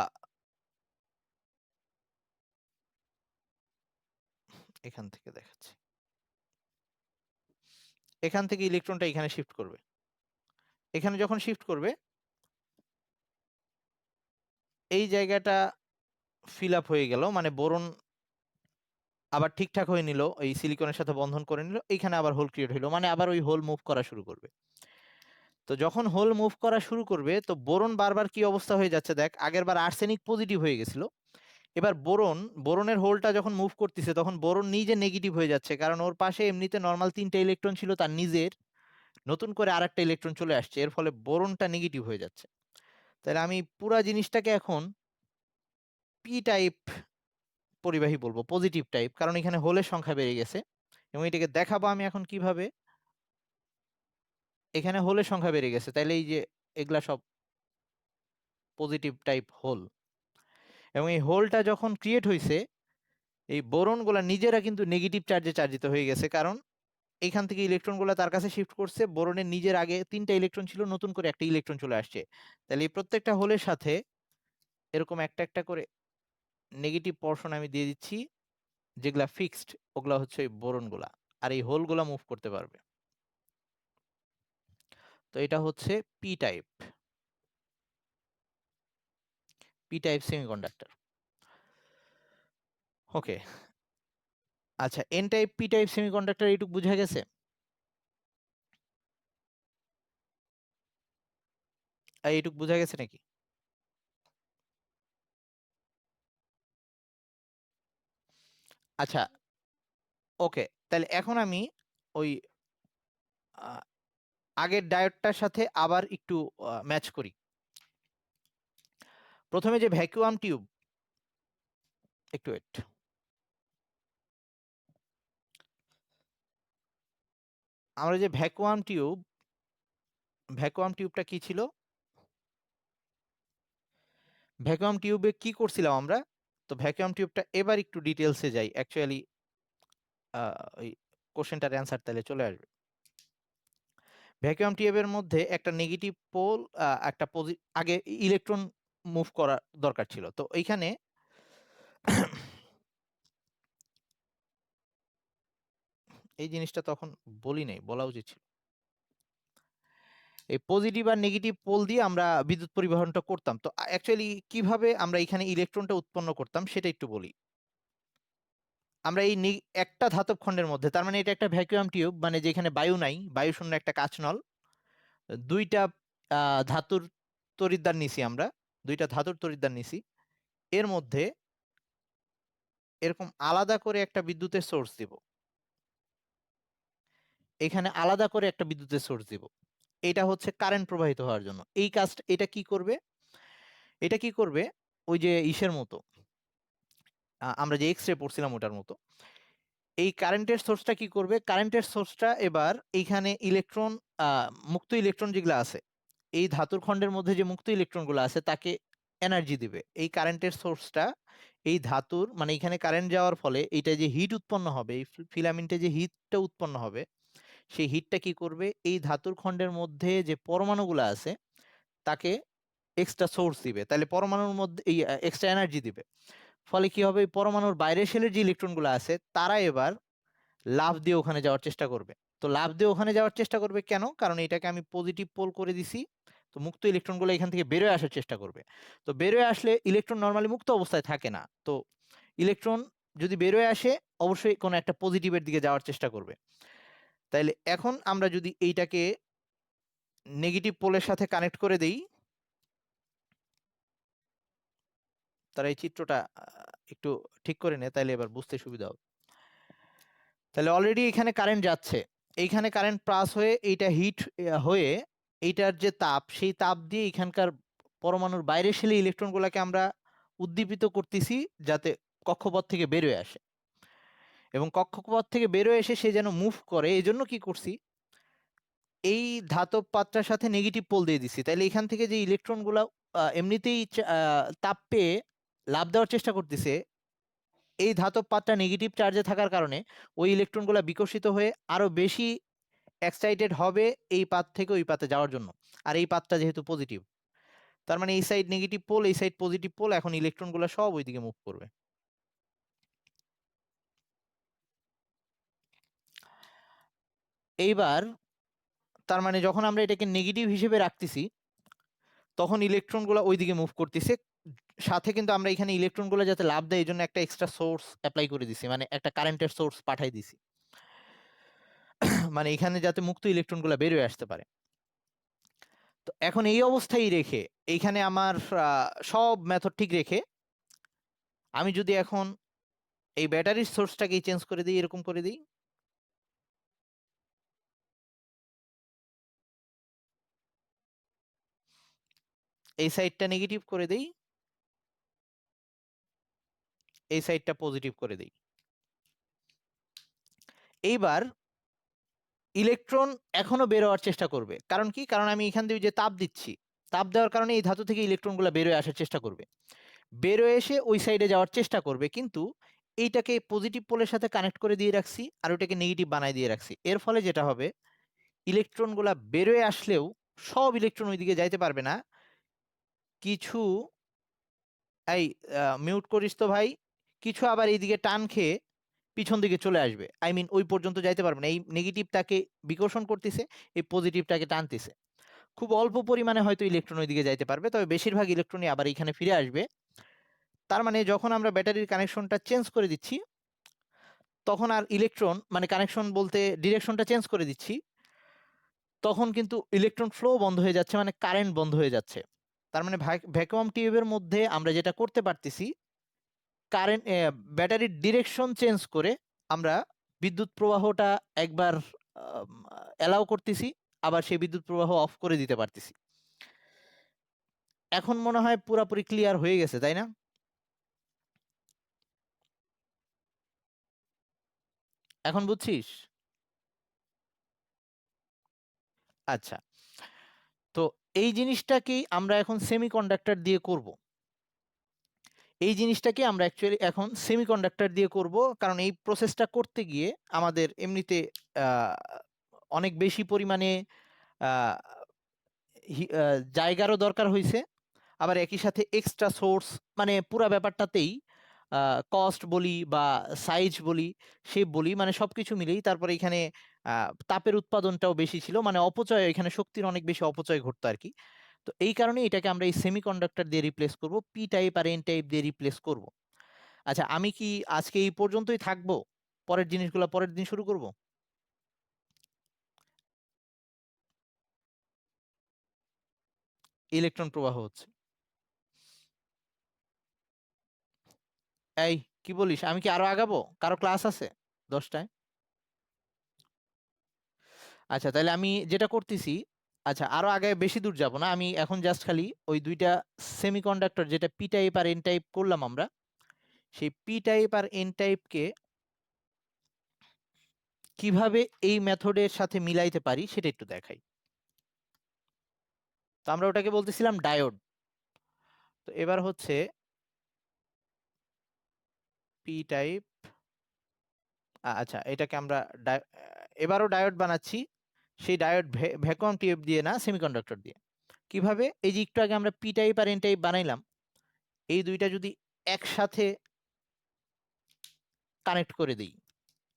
এখান থেকে দেখাচ্ছি, এখান থেকে ইলেকট্রনটা এখানে শিফট করবে। এখানে যখন শিফট করবে, এই জায়গাটা ফিল আপ হয়ে গেল, মানে বোরন আবার ঠিকঠাক হয়ে নিল, এই সিলিকনের সাথে বন্ধন করে নিল, এইখানে আবার হোল ক্রিয়েট হইলো, মানে আবার ওই হোল মুভ করা শুরু করবে। তো যখন হোল মুভ করা শুরু করবে, তো বোরন বারবার কি অবস্থা হয়ে যাচ্ছে দেখ, আগের বার আর্সেনিক পজিটিভ হয়ে গেছিল, এবার বোরনের হোলটা যখন মুভ করতেছে তখন বোরন নিজে নেগেটিভ হয়ে যাচ্ছে, কারণ ওর পাশে এমনিতে নর্মাল 3টা ইলেকট্রন ছিল তার নিজের, নতুন করে আরেকটা ইলেকট্রন চলে আসছে, এর ফলে বোরনটা নেগেটিভ হয়ে যাচ্ছে। তাহলে আমি পুরা জিনিসটাকে এখন পি টাইপ পরিবাহী বলবো, পজিটিভ টাইপ, কারণ এখানে হোলের সংখ্যা বেড়ে গেছে। এবং এটাকে দেখাবো আমি এখন কিভাবে, এখানে হোলের সংখ্যা বেড়ে গেছে, তাইলে এই যে এগুলা সব পজিটিভ টাইপ হোল। এবং এই হোলটা যখন ক্রিয়েট হয়েছে, এই বোরনগুলা নিজেরা কিন্তু নেগেটিভ চার্জে চার্জিত হয়ে গেছে, কারণ এখান থেকে ইলেকট্রনগুলো তার কাছে শিফট করছে, বোরনের নিজের আগে 3টা ইলেকট্রন ছিল, নতুন করে একটা ইলেকট্রন চলে আসছে। তাহলে এই প্রত্যেকটা হোলের সাথে এরকম একটা একটা করে নেগেটিভ পোর্শন আমি দিয়ে দিচ্ছি, যেগুলা ফিক্সড, ওগুলা হচ্ছে এই বোরনগুলা, আর এই হোলগুলা মুভ করতে পারবে। তো এটা হচ্ছে P type, P type semiconductor. Okay, আচ্ছা, N type P type semiconductor এইটুকু বোঝা গেছে? এইটুকু বোঝা গেছে নাকি? আচ্ছা, ওকে, তাহলে এখন আমি ওই আহ, আগের ডায়োডটার সাথে আবার একটু ম্যাচ করি। প্রথমে যে ভ্যাকুয়াম টিউব, একটু ওয়েট, আমরা যে ভ্যাকুয়াম টিউবটা কি ছিল, ভ্যাকুয়াম টিউবে কি করছিলাম আমরা? তো ভ্যাকুয়াম টিউবটা এবার একটু ডিটেলসে যাই, অ্যাকচুয়ালি ওই কোশ্চেনটার অ্যান্সার তাহলে চলে আসবে। ভ্যাকুয়াম টিউবের মধ্যে একটা নেগেটিভ পোল, একটা আগে ইলেকট্রন মুভ করা দরকার ছিল, তো এইখানে এই জিনিসটা তখন বলি নাই, বলা উচিত ছিল। এই পজিটিভ আর নেগেটিভ পোল দিয়ে আমরা বিদ্যুৎ পরিবহনটা করতাম। তো অ্যাকচুয়ালি কিভাবে আমরা এখানে ইলেকট্রনটা উৎপন্ন করতাম সেটা একটু বলি। আমরা এই একটা ধাতব খণ্ডের মধ্যে, তার মানে এটা একটা ভ্যাকুয়াম টিউব, মানে যেখানে বায়ু নাই, বায়ু শূন্য একটা কাঁচনল, দুইটা ধাতুর তড়িৎদ্বার নিছি আমরা, দুইটা ধাতুর তড়িৎদ্বার নিছি, এর মধ্যে এরকম আলাদা করে একটা বিদ্যুতের সোর্স দিব, এখানে আলাদা করে একটা বিদ্যুতের সোর্স দিব। এটা হচ্ছে কারেন্ট প্রবাহিত হওয়ার জন্য। এই কাজটা এটা কি করবে, এটা কি করবে, ওই যে ইসের মতো, আমরা যে এক্স রে পড়ছিলাম ওটার মতো। এই কারেন্টের সোর্সটা কি করবে, কারেন্টের সোর্সটা এবার এইখানে ইলেকট্রন, মুক্ত ইলেকট্রন যেগুলো আছে, এই ধাতুর খণ্ডের মধ্যে যে মুক্ত ইলেকট্রনগুলো আছে তাকে এনার্জি দিবে। এই কারেন্টের সোর্সটা এই ধাতুর, মানে এখানে কারেন্ট যাওয়ার ফলে এইটা যে হিট উৎপন্ন হবে, এই ফিলামেন্টে যে হিটটা উৎপন্ন হবে, সেই হিটটা কি করবে, এই ধাতুর খণ্ডের মধ্যে যে পরমাণুগুলো আছে তাকে এক্সট্রা সোর্স দিবে, তাহলে পরমাণুর মধ্যে এই এক্সট্রা এনার্জি দিবে। ফলে কি হবে, এই পরমাণুর বাইরের শেলের যে ইলেকট্রনগুলো আছে তারা এবার লাফ দিয়ে ওখানে যাওয়ার চেষ্টা করবে। তো লাফ দিয়ে ওখানে যাওয়ার চেষ্টা করবে কেন, কারণ এটাকে আমি পজিটিভ পোল করে দিছি, তো মুক্ত ইলেকট্রনগুলো এখান থেকে বেরোয় আসার চেষ্টা করবে। তো বেরোয় আসলে ইলেকট্রন নর্মালি মুক্ত অবস্থায় থাকে না, তো ইলেকট্রন যদি বেরোয় আসে অবশ্যই কোনো একটা পজিটিভের দিকে যাওয়ার চেষ্টা করবে। তাইলে এখন আমরা যদি এইটাকে নেগেটিভ পোলের সাথে কানেক্ট করে দেই, তারা এই চিত্রটা একটু ঠিক করে নেয়, তাইলে এবার বুঝতে সুবিধা হবে। তাহলে অলরেডি এখানে কারেন্ট যাচ্ছে, এইখানে কারেন্ট পাস হয়ে এইটা হিট হয়ে এইটার যে তাপ, সেই তাপ দিয়ে এখানকার পরমাণুর বাইরে শেলে ইলেকট্রনগুলোকে আমরা উদ্দীপিত করতেছি যাতে কক্ষপথ থেকে বেরোয় আসে, এবং কক্ষপথ থেকে বেরোয় এসে সে যেন মুভ করে, এই জন্য কি করছি, এই ধাতব পাত্রার সাথে নেগেটিভ পোল দিয়ে দিছি। তাহলে এখান থেকে যে ইলেকট্রনগুলো এমনিতেই তাপ পেয়ে লাভ দেওয়ার চেষ্টা করতেছে, এই ধাতব পাতটা নেগেটিভ চার্জে থাকার কারণে ওই ইলেকট্রনগুলো বিকশিত হয়ে আরো বেশি এক্সাইটেড হবে এই পাত থেকে ওই পাতে যাওয়ার জন্য। আর এই পাতটা যেহেতু পজিটিভ, তার মানে এই সাইড নেগেটিভ পোল, এই সাইড পজিটিভ পোল, এখন ইলেকট্রনগুলো সব ওইদিকে মুভ করবে। এইবার তার মানে যখন আমরা এটাকে নেগেটিভ হিসেবে রাখতেছি তখন ইলেকট্রনগুলো ওইদিকে মুভ করতেছে, সাথে কিন্তু আমরা এখানে ইলেকট্রনগুলো যাতে লাভ দেয় এই জন্য একটা এক্সট্রা সোর্স অ্যাপ্লাই করে দিছি, মানে একটা কারেন্টের সোর্স পাঠাই দিছি, মানে এখানে যাতে মুক্ত ইলেকট্রনগুলো বের হয়ে আসতে পারে। তো এখন এই অবস্থায় রেখে এইখানে আমার সব মেথড ঠিক রেখে আমি যদি এখন এই ব্যাটারির সোর্সটাকে চেঞ্জ করে দিই, এরকম করে দিই, এই সাইডটা নেগেটিভ করে দিই, এই সাইডটা পজিটিভ করে দিই। এইবার ইলেকট্রন এখনো বের হওয়ার চেষ্টা করবে। কারণ কি? কারণ আমি এখান দিয়ে যে তাপ দিচ্ছি, তাপ দেওয়ার কারণে এই ধাতু থেকে ইলেকট্রনগুলো বের হয়ে আসার চেষ্টা করবে, বের হয়ে এসে ওই সাইডে যাওয়ার চেষ্টা করবে। কিন্তু এইটাকে পজিটিভ পোলের সাথে কানেক্ট করে দিয়ে রাখছি আর ওইটাকে নেগেটিভ বানায় দিয়ে রাখছি। এর ফলে যেটা হবে, ইলেকট্রনগুলা বের হয়ে আসলেও সব ইলেকট্রন ওইদিকে যাইতে পারবে না। কিছু, এই মিউট করিস তো ভাই, কিছু আবার এইদিকে টান খেয়ে পিছন দিকে চলে আসবে। আই মিন ওই পর্যন্ত যাইতে পারবে না। এই নেগেটিভটাকে বিকর্ষণ করতেছে, এই পজিটিভটাকে টানতেছে। খুব অল্প পরিমাণে হয়তো ইলেকট্রন ওইদিকে যাইতে পারবে, তবে বেশিরভাগ ইলেকট্রনই আবার এখানে ফিরে আসবে। তার মানে যখন আমরা ব্যাটারির কানেকশনটা চেঞ্জ করে দিচ্ছি, তখন আর ইলেকট্রন, মানে কানেকশন বলতে ডিরেকশনটা চেঞ্জ করে দিচ্ছি, তখন কিন্তু ইলেকট্রন ফ্লো বন্ধ হয়ে যাচ্ছে, মানে কারেন্ট বন্ধ হয়ে যাচ্ছে। তার মানে ভ্যাকুয়াম টিউবের মধ্যে আমরা যেটা করতে পারতেছি, কারেন্ট, ব্যাটারির ডিরেকশন চেঞ্জ করে আমরা বিদ্যুৎ প্রবাহটা একবার অ্যালাউ করতেছি, আবার সেই বিদ্যুৎ প্রবাহ অফ করে দিতে পারতেছি। এখন মনে হয় পুরোপুরি ক্লিয়ার হয়ে গেছে, তাই না? এখন বুঝছিস? আচ্ছা, তো এই জিনিসটাকেই আমরা এখন সেমিকন্ডাক্টর দিয়ে করব। এই জিনিসটাকে আমরা অ্যাকচুয়ালি এখন সেমিকন্ডাক্টর দিয়ে করব, কারণ এই প্রসেসটা করতে গিয়ে আমাদের এমনিতে আহ, অনেক বেশি পরিমাণে আহ, জায়গারও দরকার হয়েছে। আবার একই সাথে এক্সট্রা সোর্স, মানে পুরা ব্যাপারটাতেই কস্ট বলি বা সাইজ বলি, শেপ বলি, মানে সবকিছু মিলেই তারপরে এখানে তাপের উৎপাদনটাও বেশি ছিল, মানে অপচয়, এখানে শক্তির অনেক বেশি অপচয় ঘটতো আর কি। তো এই কারণে এটাকে আমরা এই সেমিকন্ডাক্টর দিয়ে রিপ্লেস করব, পি টাইপ আর এন টাইপ দিয়ে রিপ্লেস করব। আচ্ছা, আমি কি আজকে এই পর্যন্তই থাকবো? পরের জিনিসগুলো পরের দিন শুরু করব। ইলেকট্রন প্রবাহ হচ্ছে। এই, কি বলিস? আমি কি আরো আগাবো? কারো ক্লাস আছে 10টায়? আচ্ছা, তাহলে আমি যেটা করতেছি, আচ্ছা আরো আগে বেশি দূর যাব না, আমি এখন জাস্ট খালি ওই দুইটা সেমিকন্ডাক্টর, যেটা পি টাইপ আর এন টাইপ করলাম আমরা, সেই পি টাইপ আর এন টাইপকে কিভাবে এই মেথডের সাথে মিলাইতে পারি সেটা একটু দেখাই। তো আমরা ওটাকে বলতেছিলাম ডায়োড। তো এবার হচ্ছে পি টাইপ, আচ্ছা এটাকে আমরা এবারও ডায়োড বানাচ্ছি, সেই ডায়োড ভ্যাকুয়াম টিউব দিয়ে না, সেমিকন্ডাক্টর দিয়ে। কিভাবে? এই যে একটু আগে আমরা পি টাইপ আর এন টাইপ বানাইলাম, এই দুইটা যদি একসাথে কানেক্ট করে দিই,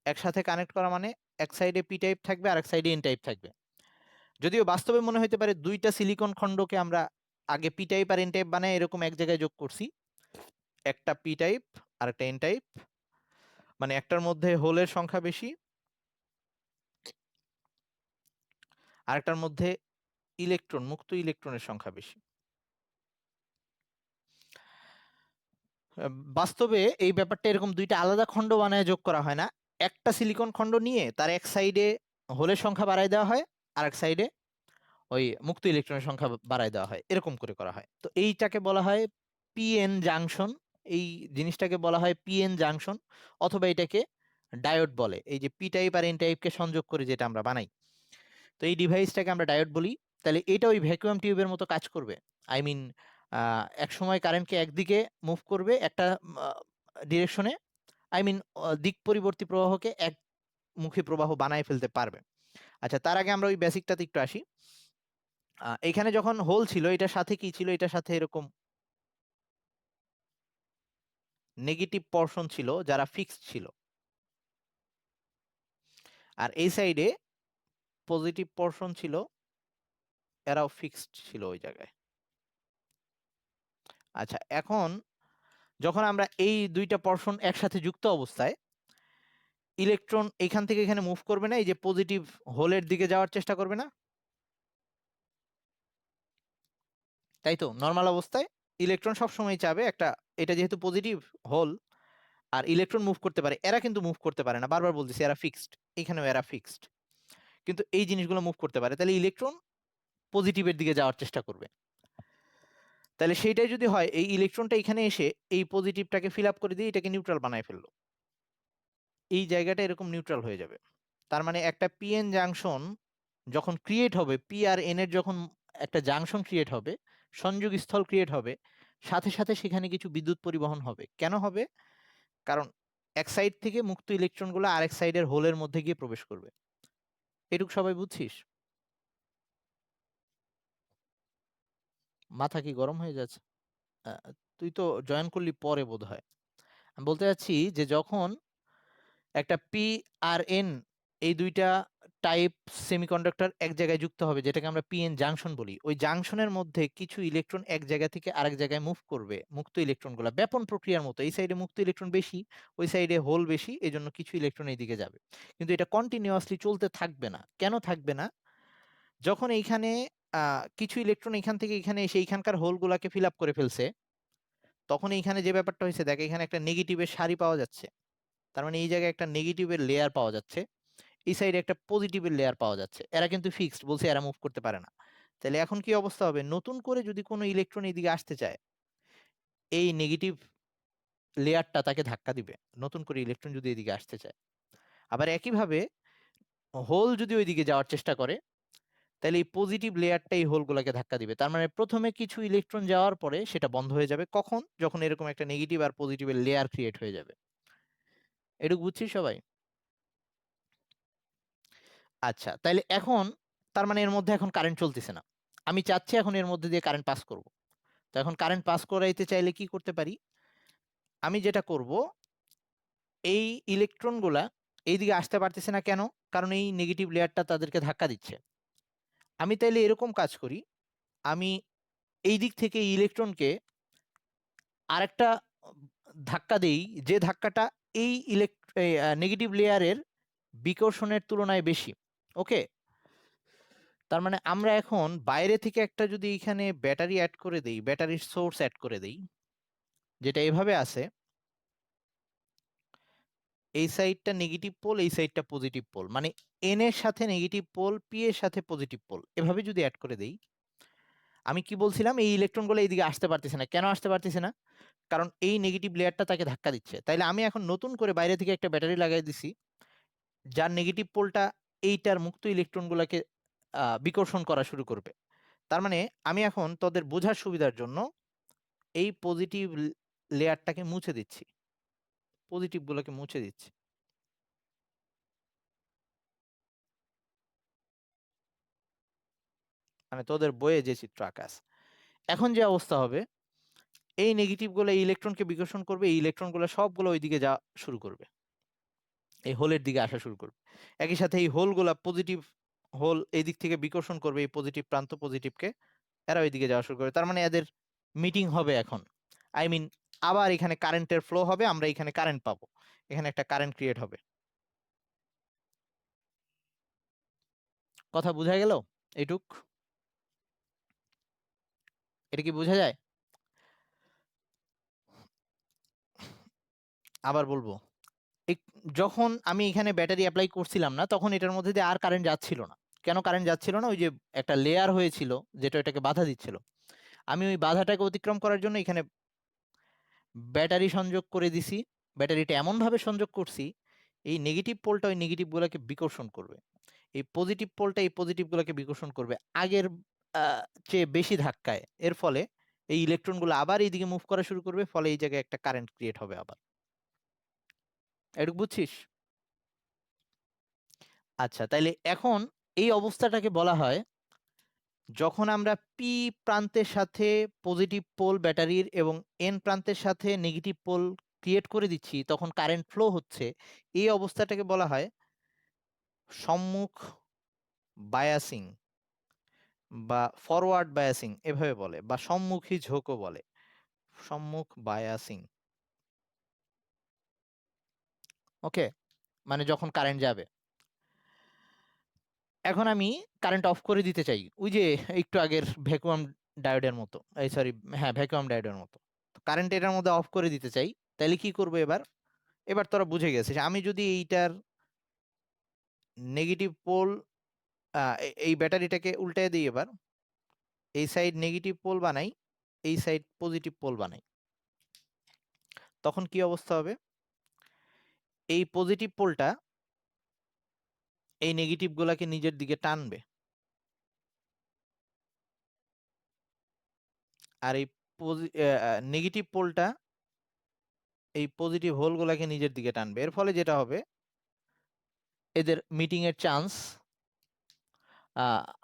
একসাথে কানেক্ট করা মানে এক সাইডে পি টাইপ থাকবে আর এক সাইডে এন টাইপ থাকবে। যদিও বাস্তবে মনে হতে পারে দুইটা সিলিকন খণ্ডকে আমরা আগে পি টাইপ আর এন টাইপ বানাই এরকম এক জায়গায় যোগ করছি, একটা পি টাইপ আর একটা এন টাইপ, মানে একটার মধ্যে হোলের সংখ্যা বেশি, আরেকটার মধ্যে ইলেকট্রন, মুক্ত ইলেকট্রনের সংখ্যা বেশি। বাস্তবে এই ব্যাপারটা এরকম দুইটা আলাদা খণ্ড বানায় যোগ করা হয় না, একটা সিলিকন খণ্ড নিয়ে তার এক সাইডে হোলের সংখ্যা বাড়ায় দেওয়া হয়, আর এক সাইডে ওই মুক্ত ইলেকট্রনের সংখ্যা বাড়ায় দেওয়া হয়, এরকম করে করা হয়। তো এইটাকে বলা হয় পিএন জাংশন। এই জিনিসটাকে বলা হয় পিএন জাংশন, অথবা এটাকে ডায়োড বলে, এই যে পি টাইপ আর এন টাইপকে সংযোগ করে যেটা আমরা বানাই। তো এই ডিভাইসটাকে আমরা ডায়োড বলি। তাহলে এটা ওই ভ্যাকুয়াম টিউবের মতো কাজ করবে। আই মিন, এক সময় কারেন্টকে একদিকে মুভ করবে একটা ডিরেকশনে, আই মিন দিক পরিবর্তী প্রবাহকে একমুখী প্রবাহ বানায় ফেলতে পারবে। আচ্ছা, তার আগে আমরা ওই বেসিকটাতে একটু আসি। এখানে যখন হোল ছিল, এটার সাথে কি ছিল? এটার সাথে এরকম নেগেটিভ পোর্শন ছিল যারা ফিক্সড ছিল, আর এই সাইডে পজিটিভ পোর্শন ছিল, এরাও ফিক্সড ছিল ওই জায়গায়। আচ্ছা, এখন যখন আমরা এই দুইটা পোর্শন একসাথে যুক্ত অবস্থায়, ইলেকট্রন এখান থেকে এখানে মুভ করবে না, এই যে পজিটিভ হোলের দিকে যাওয়ার চেষ্টা করবে না? তাই তো নর্মাল অবস্থায় ইলেকট্রন সবসময় চাবে একটা, এটা যেহেতু পজিটিভ হোল আর ইলেকট্রন মুভ করতে পারে, এরা কিন্তু মুভ করতে পারে না, বারবার বলতেছি এরা ফিক্সড, এখানেও এরা ফিক্সড, কিন্তু এই জিনিসগুলো মুভ করতে পারে, তাহলে ইলেকট্রন পজিটিভের দিকে যাওয়ার চেষ্টা করবে। তাহলে সেইটাই যদি হয়, এই ইলেকট্রনটা এখানে এসে এই পজিটিভটাকে ফিল আপ করে দিয়ে এটাকে নিউট্রাল বানায় ফেললো, এই জায়গাটা এরকম নিউট্রাল হয়ে যাবে। তার মানে একটা পিএন জাংশন যখন ক্রিয়েট হবে, পি আর এন এর যখন একটা জাংশন ক্রিয়েট হবে, সংযোগ স্থল ক্রিয়েট হবে, সাথে সাথে সেখানে কিছু বিদ্যুৎ পরিবহন হবে। কেন হবে? কারণ এক সাইড থেকে মুক্ত ইলেকট্রনগুলো আরেক সাইডের হোলের মধ্যে গিয়ে প্রবেশ করবে। এটুক সবাই বুঝছিস? মাথা কি গরম হয়ে যাচ্ছে? তুই তো জয়েন করলি পরে বোধহয়। আমি বলতে চাচ্ছি যে যখন একটা পি আর এন, এই দুইটা টাইপ সেমিকন্ডাক্টর এক জায়গায় যুক্ত হবে, যেটাকে আমরা পিএন জাংশন বলি, ওই জাংশনের মধ্যে কিছু ইলেকট্রন এক জায়গা থেকে আরেক জায়গায় মুভ করবে, মুক্ত ইলেকট্রনগুলো ব্যাপন প্রক্রিয়ার মতো, এই সাইডে মুক্ত ইলেকট্রন বেশি, ওই সাইডে হোল বেশি, এই জন্য কিছু ইলেকট্রন এইদিকে যাবে। কিন্তু এটা কন্টিনিউয়াসলি চলতে থাকবে না। কেন থাকবে না? যখন এইখানে কিছু ইলেকট্রন এখান থেকে এখানে এসে এইখানকার হোলগুলাকে ফিল আপ করে ফেলছে, তখন এইখানে যে ব্যাপারটা হয়েছে দেখ, এখানে একটা নেগেটিভের সারি পাওয়া যাচ্ছে, তার মানে এই জায়গায় একটা নেগেটিভের লেয়ার পাওয়া যাচ্ছে, এই সাইডে একটা পজিটিভের লেয়ার পাওয়া যাচ্ছে, এরা কিন্তু ফিক্সড, বলছে এরা মুভ করতে পারে না। তাহলে এখন কি অবস্থা হবে? নতুন করে যদি কোনো ইলেকট্রন এইদিকে আসতে চায়, এই নেগেটিভ লেয়ারটা তাকে ধাক্কা দিবে, নতুন করে ইলেকট্রন যদি এদিকে আসতে চায়। আবার একইভাবে হোল যদি ওইদিকে যাওয়ার চেষ্টা করে, তাহলে এই পজিটিভ লেয়ারটা এই হোলগুলোকে ধাক্কা দিবে। তার মানে প্রথমে কিছু ইলেকট্রন যাওয়ার পরে সেটা বন্ধ হয়ে যাবে। কখন? যখন এরকম একটা নেগেটিভ আর পজিটিভের লেয়ার ক্রিয়েট হয়ে যাবে। এটুকু বুঝছিস সবাই? আচ্ছা, তাইলে এখন তার মানে এর মধ্যে এখন কারেন্ট চলতেছে না, আমি চাচ্ছি এখন এর মধ্যে দিয়ে কারেন্ট পাস করব। তো এখন কারেন্ট পাস করাইতে চাইলে কি করতে পারি? আমি যেটা করব, এই ইলেকট্রনগুলা এইদিকে আসতে পারতেছে না কেন? কারণ এই নেগেটিভ লেয়ারটা তাদেরকে ধাক্কা দিচ্ছে। আমি তাইলে এরকম কাজ করি, আমি এই দিক থেকে ইলেকট্রনকে আরেকটা ধাক্কা দেই, যে ধাক্কাটা এই নেগেটিভ লেয়ারের বিকর্ষণের তুলনায় বেশি। ওকে, তার মানে আমরা এখন বাইরে থেকে একটা যদি এখানে ব্যাটারি অ্যাড করে দেই, ব্যাটারির সোর্স অ্যাড করে দেই, যেটা এভাবে আছে, এই সাইডটা নেগেটিভ পোল, এই সাইডটা পজিটিভ পোল, মানে এন এর সাথে নেগেটিভ পোল, পি এর সাথে পজিটিভ পোল, এভাবে যদি অ্যাড করে দেই, আমি কি বলছিলাম, এই ইলেকট্রনগুলো এইদিকে আসতে পারতেছে না। কেন আসতে পারতেছে না? কারণ এই নেগেটিভ লেয়ারটা তাকে ধাক্কা দিচ্ছে। তাইলে আমি এখন নতুন করে বাইরে থেকে একটা ব্যাটারি লাগাই দিছি, যার নেগেটিভ পোলটা এইটার মুক্ত ইলেকট্রনগুলোকে বিকর্ষণ করা শুরু করবে। তার মানে আমি এখন তোদের বোঝার সুবিধার জন্য এই পজিটিভ লেয়ারটাকে মুছে দিচ্ছি, পজিটিভ গুলোকে মুছে দিচ্ছি, মানে তোদের বইয়ে যে চিত্র আঁকা আছে। এখন যে অবস্থা হবে, এই নেগেটিভ গুলো এই ইলেকট্রনকে বিকর্ষণ করবে, এই ইলেকট্রন গুলো সবগুলো ওইদিকে যাওয়া শুরু করবে, এই হোলের দিকে আসা শুরু করবে। একই সাথে এই হোলগুলা পজিটিভ হোল এই দিক থেকে বিকর্ষণ করবে এই পজিটিভ প্রান্ত পজিটিভকে, এরা ওইদিকে যাওয়া শুরু করবে। তার মানে এদের মিটিং হবে এখন, আই মিন আবার এখানে কারেন্টের ফ্লো হবে, আমরা এখানে কারেন্ট পাবো, এখানে একটা কারেন্ট ক্রিয়েট হবে। কথা বোঝা গেল? এইটুক, এটা কি বোঝা যায়? আবার বলবো, যখন আমি এখানে ব্যাটারি অ্যাপ্লাই করছিলাম না, তখন এটার মধ্যে দিয়ে আর কারেন্ট যাচ্ছিল না। কেন কারেন্ট যাচ্ছিল না? ওই যে একটা লেয়ার হয়েছিল যেটা এটাকে বাধা দিচ্ছিল, আমি ওই বাধাটাকে অতিক্রম করার জন্য এখানে ব্যাটারি সংযোগ করে দিছি। ব্যাটারিটা এমন ভাবে সংযোগ করছি, এই নেগেটিভ পোলটা ওই নেগেটিভ গুলোকে বিকর্ষণ করবে, এই পজিটিভ পোলটা এই পজিটিভ গুলোকে বিকর্ষণ করবে আগের চেয়ে বেশি ধাক্কায়। এর ফলে এই ইলেকট্রন গুলো আবার এইদিকে মুভ করা শুরু করবে, ফলে এই জায়গায় একটা কারেন্ট ক্রিয়েট হবে আবার। এটুকু বুঝছিস? আচ্ছা, তাইলে এখন এই অবস্থাটাকে বলা হয়, যখন আমরা পি প্রান্তের সাথে পজিটিভ পোল ব্যাটারির এবং এন প্রান্তের সাথে নেগেটিভ পোল ক্রিয়েট করে দিচ্ছি, তখন কারেন্ট ফ্লো হচ্ছে, এই অবস্থাটাকে বলা হয় সম্মুখ বায়াসিং বা ফরওয়ার্ড বায়াসিং এভাবে বলে, বা সম্মুখী ঝোঁকও বলে, সম্মুখ বায়াসিং। ওকে, মানে যখন কারেন্ট যাবে। এখন আমি কারেন্ট অফ করে দিতে চাই, ওই যে একটু আগের ভ্যাকুয়াম ডায়োডের মতো, এই সরি, হ্যাঁ ভ্যাকুয়াম ডায়োডের মতো। কারেন্ট এটার মধ্যে অফ করে দিতে চাই, তাহলে কি করবো এবার? এবার তোরা বুঝে গেছিস, আমি যদি এইটার নেগেটিভ পোল, এই ব্যাটারিটাকে উল্টায় দিই, এবার এই সাইড নেগেটিভ পোল বানাই, এই সাইড পজিটিভ পোল বানাই, তখন কি অবস্থা হবে? এই পজিটিভ পোলটা এই নেগেটিভ গুলাকে নিজের দিকে টানবে, আর এই নেগেটিভ পোলটা এই পজিটিভ হোল গুলাকে নিজের দিকে টানবে। এর ফলে যেটা হবে, এদের মিটিং এর চান্স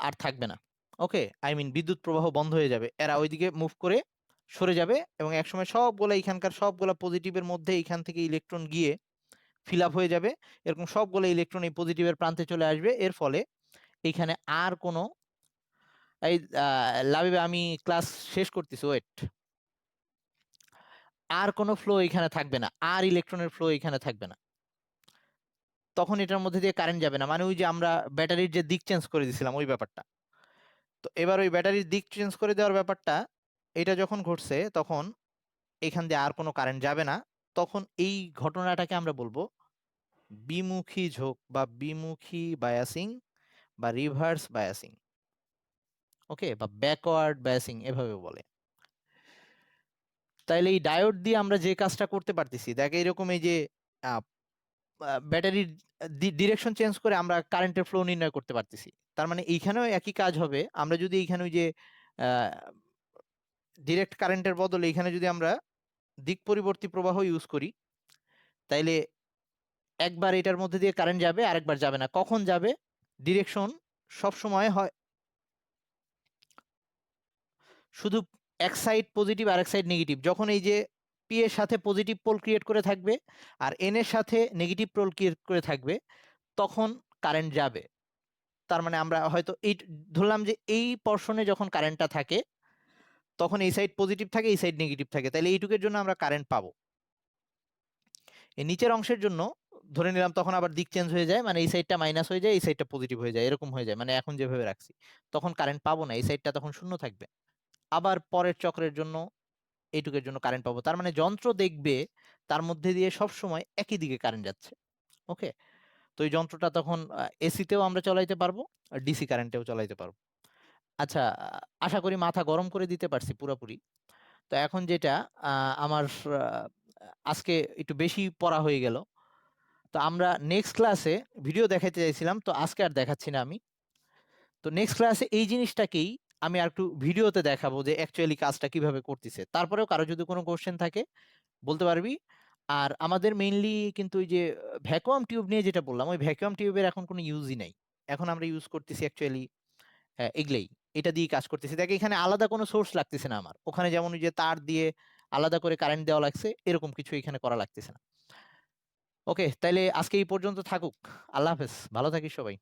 আর থাকবে না। ওকে, আই মিন বিদ্যুৎ প্রবাহ বন্ধ হয়ে যাবে, এরা ওইদিকে মুভ করে সরে যাবে, এবং একসময় সবগুলা এখানকার সবগুলা পজিটিভের মধ্যে এইখান থেকে ইলেকট্রন গিয়ে ফিল আপ হয়ে যাবে, এরকম সবগুলো ইলেকট্রন এই পজিটিভের প্রান্তে চলে আসবে। এর ফলে এখানে আর কোনো, এই লাবিবে আমি ক্লাস শেষ করতেছি, ওয়েট, আর কোনো ফ্লো এখানে থাকবে না, আর ইলেকট্রনের ফ্লো এখানে থাকবে না। তখন এটার মধ্যে দিয়ে কারেন্ট যাবে না, মানে ওই যে আমরা ব্যাটারির যে দিক চেঞ্জ করে দিয়েছিলাম ওই ব্যাপারটা। তো এবার ওই ব্যাটারির দিক চেঞ্জ করে দেওয়ার ব্যাপারটা, এটা যখন ঘটছে তখন এখান দিয়ে আর কোনো কারেন্ট যাবে না। তখন এই ঘটনাটাকে আমরা বলবো বিমুখী ঝোঁক বা বিমুখী বায়াসিং বা রিভার্স বায়াসিং, ওকে, বা ব্যাকওয়ার্ড বায়াসিং এভাবে বলে। তাইলে এই ডায়োড দিয়ে আমরা যে কাজটা করতে পারতেছি, দেখ এরকম এই যে ব্যাটারির ডিরেকশন চেঞ্জ করে আমরা কারেন্টের ফ্লো নির্ণয় করতে পারতেছি। তার মানে এইখানেও একই কাজ হবে, আমরা যদি এইখানে ওই যে ডিরেক্ট কারেন্টের বদলে এখানে যদি আমরা দিক পরিবর্তী প্রবাহ ইউজ করি, তাইলে একবার এটার মধ্যে দিয়ে কারেন্ট যাবে, আরেকবার যাবে না। কখন যাবে? ডিরেকশন সব সময় হয় শুধু এক সাইড পজিটিভ আর এক সাইড নেগেটিভ। যখন এই যে পি এর সাথে পজিটিভ পোল ক্রিয়েট করে থাকবে আর এন এর সাথে নেগেটিভ পোল ক্রিয়েট করে থাকবে, তখন কারেন্ট যাবে। তার মানে আমরা হয়তো এই ধরলাম যে এই পর্শনে যখন কারেন্টটা থাকে তখন এই সাইড পজিটিভ থাকে, এই সাইড নেগেটিভ থাকে, তাহলে এইটুকের জন্য আমরা কারেন্ট পাবো। এই নিচের অংশের জন্য ধরে নিলাম তখন আবার দিক চেঞ্জ হয়ে যায়, মানে এই সাইডটা মাইনাস হয়ে যায়, এই সাইডটা পজিটিভ হয়ে যায়, এরকম হয়ে যায়, মানে এখন যেভাবে রাখছি তখন কারেন্ট পাবো না, এই সাইডটা তখন শূন্য থাকবে। আবার পরের চক্রের জন্য এইটুকের জন্য কারেন্ট পাবো। তার মানে যন্ত্র দেখবে তার মধ্যে দিয়ে সব সময় একই দিকে কারেন্ট যাচ্ছে। ওকে, তো এই যন্ত্রটা তখন এসিতেও আমরা চালাইতে পারবো, ডিসি কারেন্টেও চালাইতে পারবো। আচ্ছা, আশা করি মাথা গরম করে দিতে পারছি পুরোপুরি। তো এখন যেটা আমার আজকে একটু বেশি পড়া হয়ে গেল, তো আমরা নেক্সট ক্লাসে ভিডিও দেখাতে চাইছিলাম, তো আজকে আর দেখাচ্ছি না আমি। তো নেক্সট ক্লাসে এই জিনিসটাকেই আমি আর একটু ভিডিওতে দেখাবো যে অ্যাকচুয়ালি কাজটা কিভাবে করতেছে। তারপরেও কারো যদি কোনো কোশ্চেন থাকে বলতে পারবি। আর আমাদের মেইনলি কিন্তু ওই যে ভ্যাকুয়াম টিউব নিয়ে যেটা বললাম, ওই ভ্যাকুয়াম টিউবের এখন কোনো ইউজই নাই। এখন আমরা ইউজ করতেছি অ্যাকচুয়ালি এগুলাই, এটা দিয়ে কাজ করতেছি। দেখ এখানে আলাদা কোনো সোর্স লাগতেছে না আমার, ওখানে যেমন ওই যে তার দিয়ে আলাদা করে কারেন্ট দেওয়া লাগছে, এরকম কিছু এখানে করা লাগতেছে না। ওকে, তাইলে আজকে এই পর্যন্ত থাকুক। আল্লাহ হাফেজ, ভালো থাকিস সবাই।